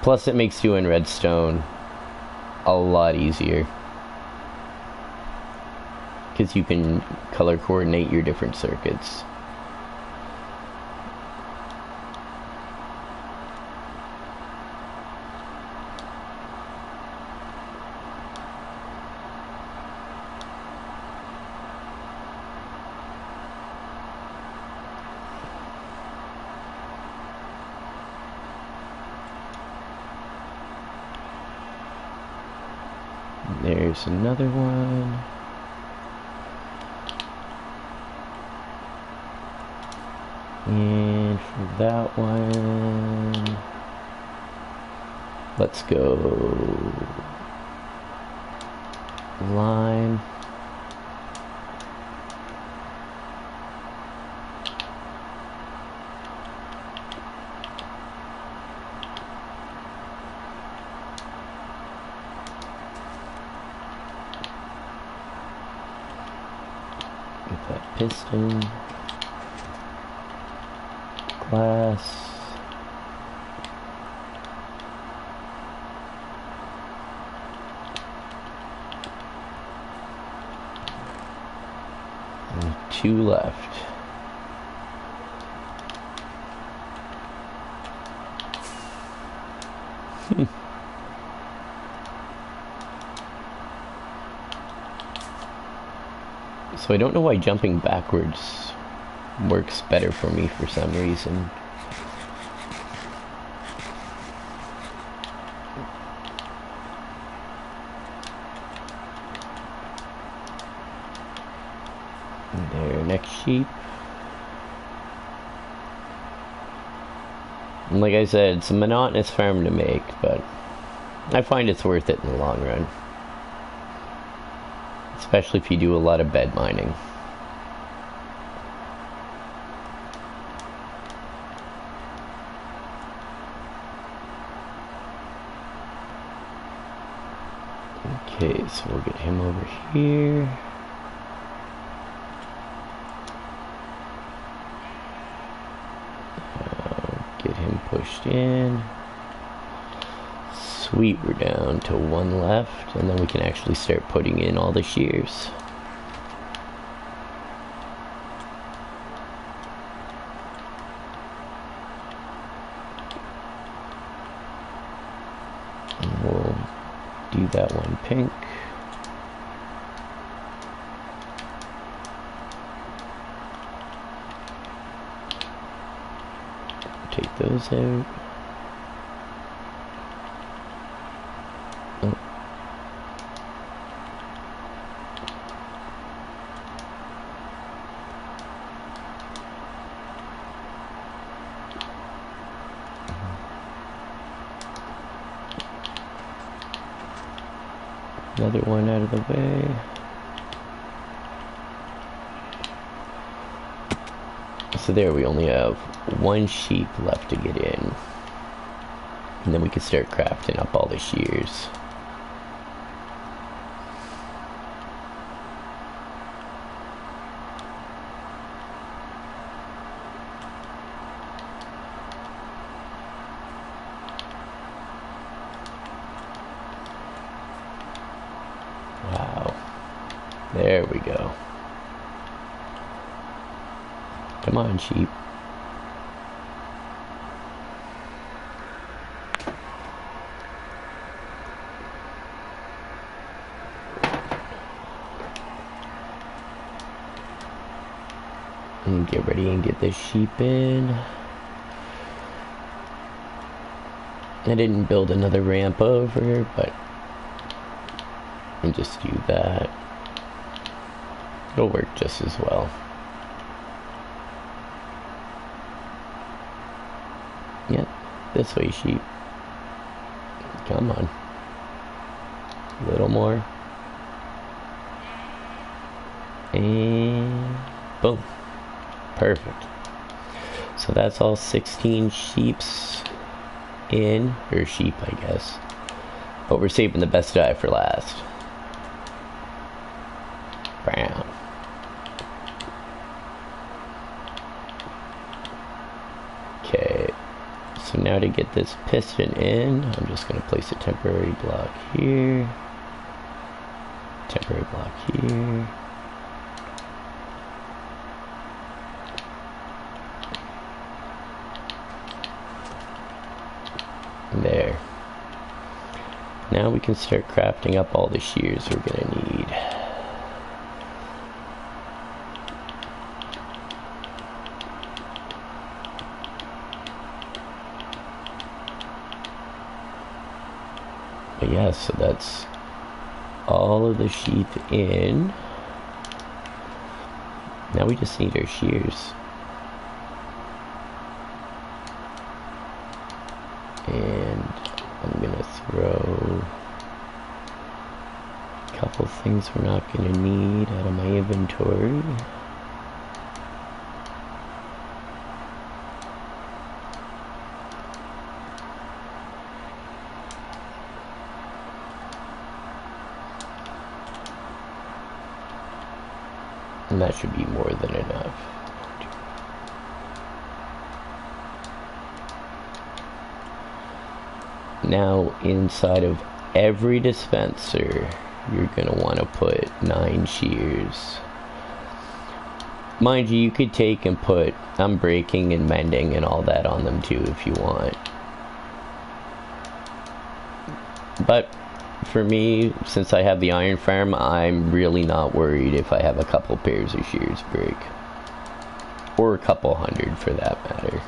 Plus it makes doing redstone a lot easier, because you can color coordinate your different circuits. There's another one. And for that one, let's go line. Get that piston. Glass. And 2 left. So I don't know why jumping backwards works better for me for some reason. There, next sheep. And like I said, it's a monotonous farm to make, but I find it's worth it in the long run. Especially if you do a lot of bed mining. Okay, so we'll get him over here. Get him pushed in. Sweet, we're down to 1 left, and then we can actually start putting in all the shears. And we'll do that one pink. Take those out. Oh. Another one out of the way. So there, we only have 1 sheep left to get in. And then we can start crafting up all the shears. Wow. There we go. Come on, sheep. And get ready and get this sheep in. I didn't build another ramp over, but I'll just do that. It'll work just as well. Yep, this way, sheep. Come on. A little more. And boom. Perfect. So that's all 16 sheeps in, or sheep, I guess. But we're saving the best dye for last. Brown. to get this piston in, I'm just going to place a temporary block here. Temporary block here. There. Now we can start crafting up all the shears we're going to need. But yeah, so that's all of the sheath in. Now we just need our shears. And I'm gonna throw a couple things we're not gonna need out of my inventory. And that should be more than enough. Now, inside of every dispenser, you're gonna want to put 9 shears. Mind you, you could take and put unbreaking and mending and all that on them too if you want. But for me, since I have the iron farm, I'm really not worried if I have a couple pairs of shears break. Or a couple hundred for that matter.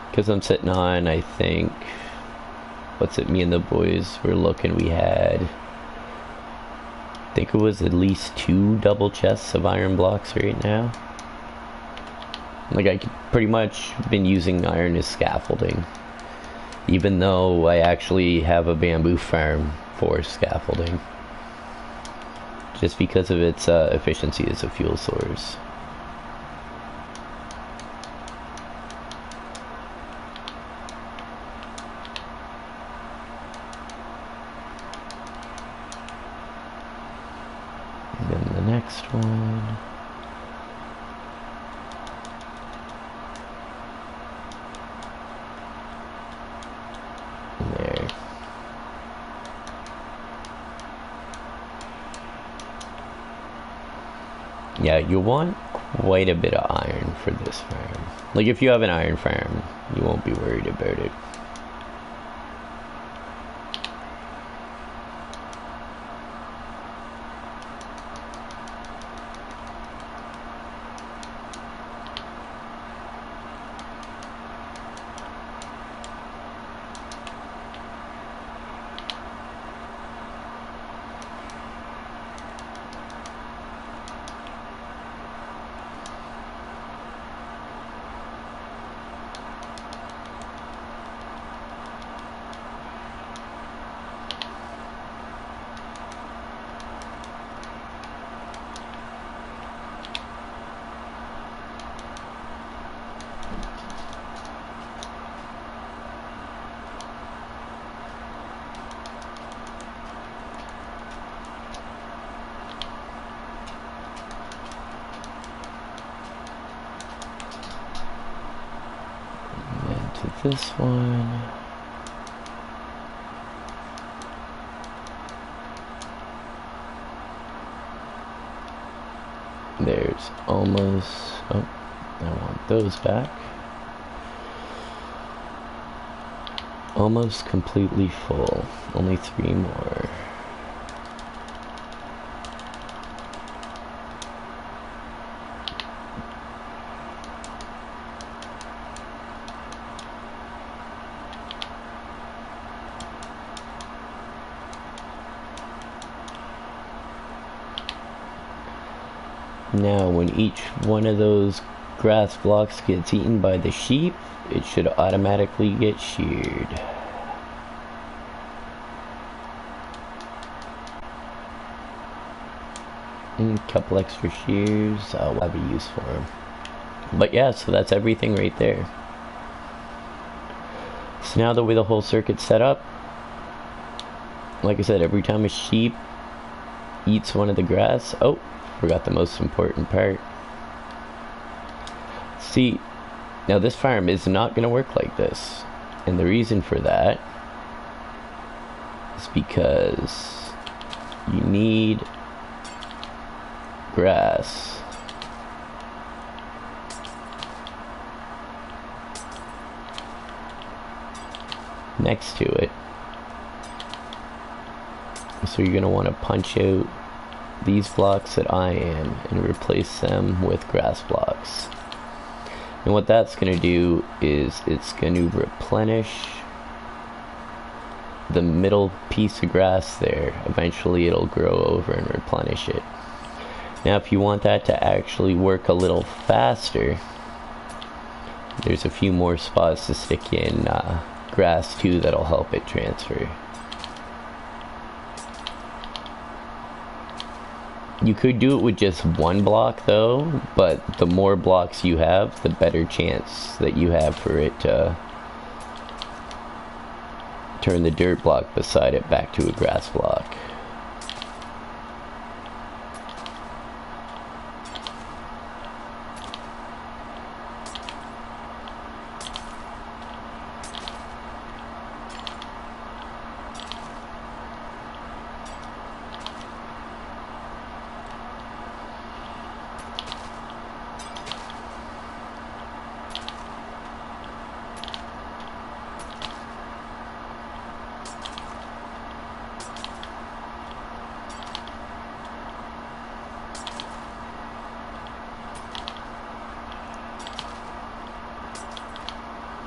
Because I'm sitting on, I think, what's it, me and the boys were looking, we had, I think it was at least 2 double chests of iron blocks right now. Like, I pretty much been using iron as scaffolding. Even though I actually have a bamboo farm for scaffolding. Just because of its efficiency as a fuel source. And then the next one. There. Yeah, you want quite a bit of iron for this farm. Like, if you have an iron farm, you won't be worried about it. To this one. There's almost, oh, I want those back. Almost completely full. Only 3 more. Now, when each one of those grass blocks gets eaten by the sheep, it should automatically get sheared. And a couple extra shears, will have a use for them. But yeah, so that's everything right there. So now that with the whole circuit set up, like I said, every time a sheep eats one of the grass, oh, forgot the most important part. See, now this farm is not going to work like this. And the reason for that is because you need grass. Next to it. So you're going to want to punch out these blocks at iron and replace them with grass blocks. And what that's going to do is it's going to replenish the middle piece of grass there. Eventually it'll grow over and replenish it. Now if you want that to actually work a little faster, there's a few more spots to stick in grass too that'll help it transfer. You could do it with just one block though, but the more blocks you have, the better chance that you have for it to turn the dirt block beside it back to a grass block.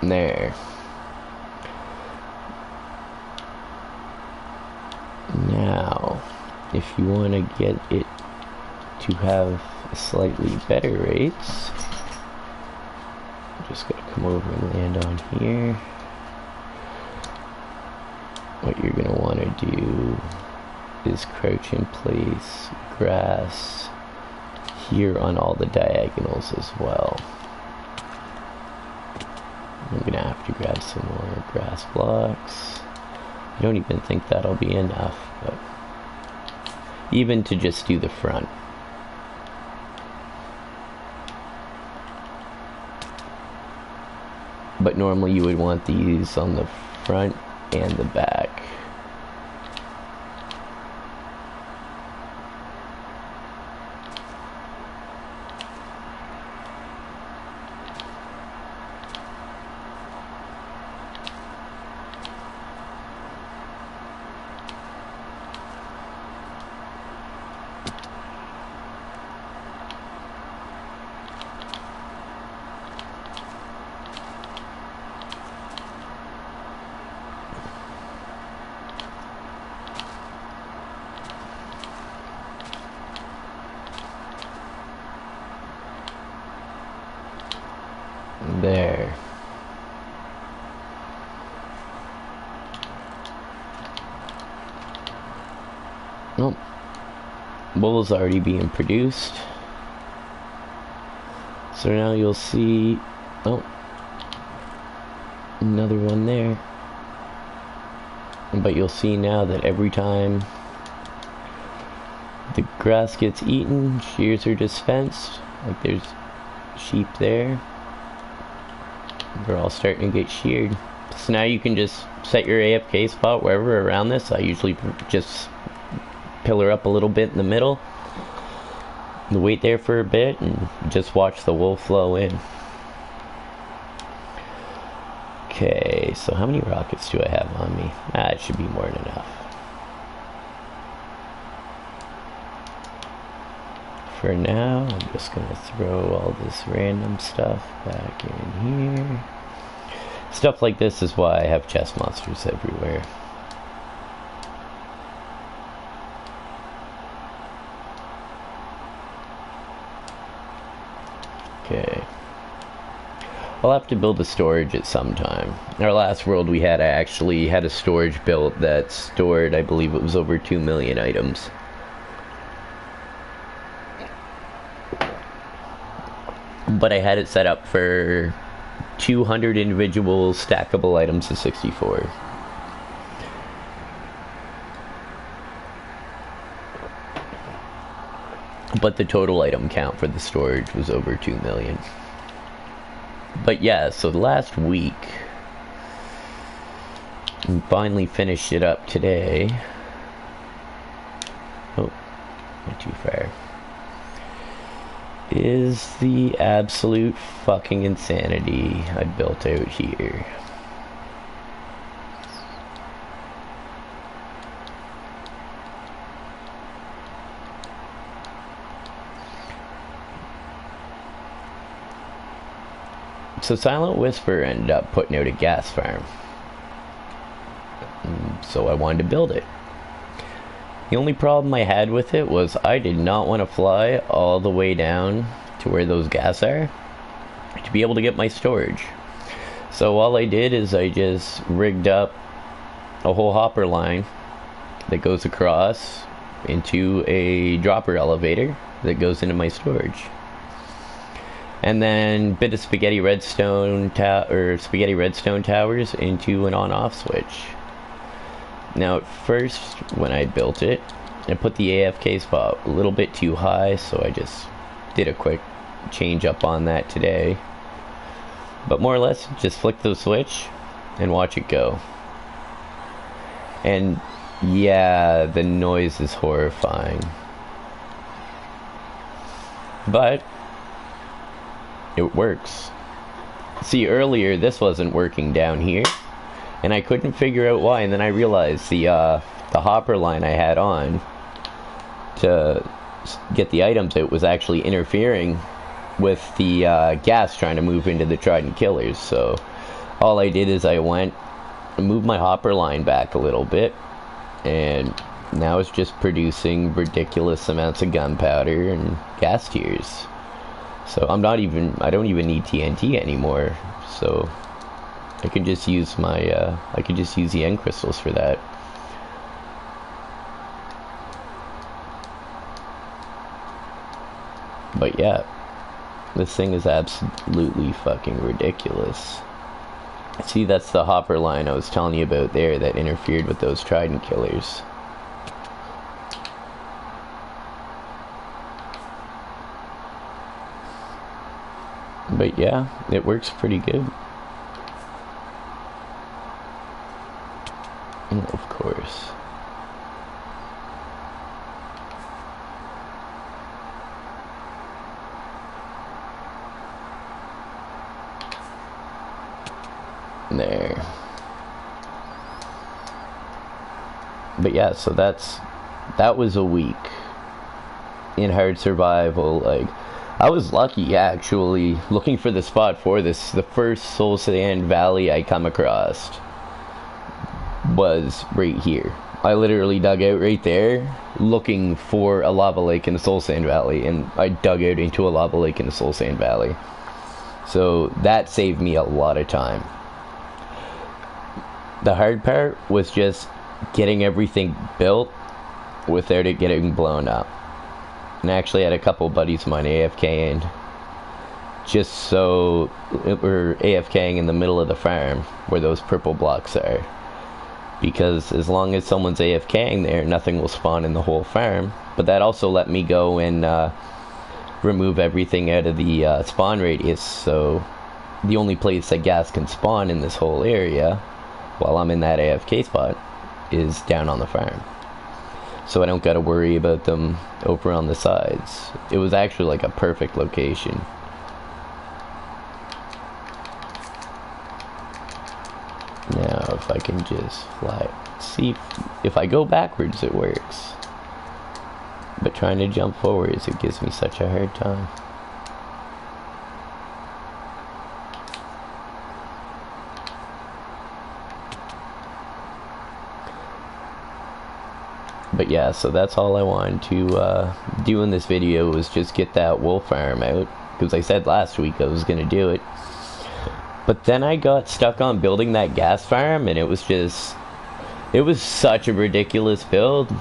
There. Now, if you want to get it to have slightly better rates, I'm just going to come over and land on here. What you're going to want to do is crouch in place grass here on all the diagonals as well. I'm gonna have to grab some more grass blocks. I don't even think that'll be enough, but even to just do the front. But normally you would want these on the front and the back. There. Oh, wool's already being produced. So now you'll see, oh, another one there. But you'll see now that every time the grass gets eaten, shears are dispensed. Like there's sheep there. They're all starting to get sheared. So now you can just set your AFK spot wherever around this. I usually just pillar up a little bit in the middle. Wait there for a bit and just watch the wool flow in. Okay, so how many rockets do I have on me? It should be more than enough. For now, I'm just going to throw all this random stuff back in here. Stuff like this is why I have chest monsters everywhere. Okay. I'll have to build a storage at some time. In our last world we had, I actually had a storage built that stored, I believe it was over 2 million items. But I had it set up for 200 individual stackable items of 64. But the total item count for the storage was over 2 million. But yeah, so the last week, we finally finished it up today. Oh, not too far. Is the absolute fucking insanity I built out here. So Silent Whisper ended up putting out a gas farm. So I wanted to build it. The only problem I had with it was I did not want to fly all the way down to where those gas are to be able to get my storage. So all I did is I just rigged up a whole hopper line that goes across into a dropper elevator that goes into my storage. And then bit of spaghetti redstone towers into an on-off switch. Now at first, when I built it, I put the AFK spot a little bit too high, so I just did a quick change up on that today. But more or less, just flick the switch and watch it go. And yeah, the noise is horrifying. But it works. See, earlier this wasn't working down here, and I couldn't figure out why, and then I realized the hopper line I had on to get the items out was actually interfering with the gas trying to move into the Trident killers. So all I did is I went and moved my hopper line back a little bit, and now it's just producing ridiculous amounts of gunpowder and gas tiers. So I don't even need TNT anymore, so I can just use the end crystals for that. But yeah, this thing is absolutely fucking ridiculous. See, that's the hopper line I was telling you about there that interfered with those Trident killers. But yeah, it works pretty good. And of course, there. But yeah, so that was a week in hard survival. Like, I was lucky, actually, looking for the spot for this. The first Soul Sand Valley I come across was right here. I literally dug out right there looking for a lava lake in the Soul Sand Valley, and I dug out into a lava lake in the Soul Sand Valley. So that saved me a lot of time. The hard part was just getting everything built without it getting blown up. And I actually had a couple buddies of mine AFKing just so we're AFKing in the middle of the farm where those purple blocks are. Because as long as someone's AFKing there, nothing will spawn in the whole farm. But that also let me go and remove everything out of the spawn radius. So the only place that gas can spawn in this whole area while I'm in that AFK spot is down on the farm. So I don't gotta worry about them over on the sides. It was actually like a perfect location. Now if I can just fly, see if I go backwards it works, but trying to jump forwards it gives me such a hard time. But yeah, so that's all I wanted to do in this video, was just get that wool farm out, because I said last week I was going to do it. But then I got stuck on building that gas farm, and it was such a ridiculous build.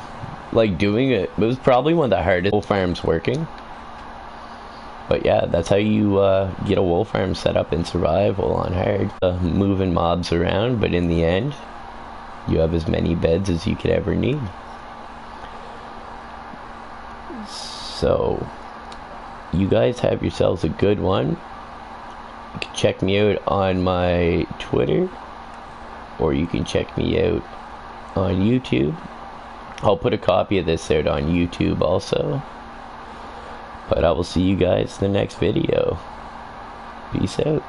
Like, doing it was probably one of the hardest wool farms working. But yeah, that's how you get a wool farm set up in survival on hard. Moving mobs around, but in the end, you have as many beds as you could ever need. So, you guys have yourselves a good one. can check me out on my Twitter, or you can check me out on YouTube. I'll put a copy of this out on YouTube also. But I will see you guys in the next video. Peace out.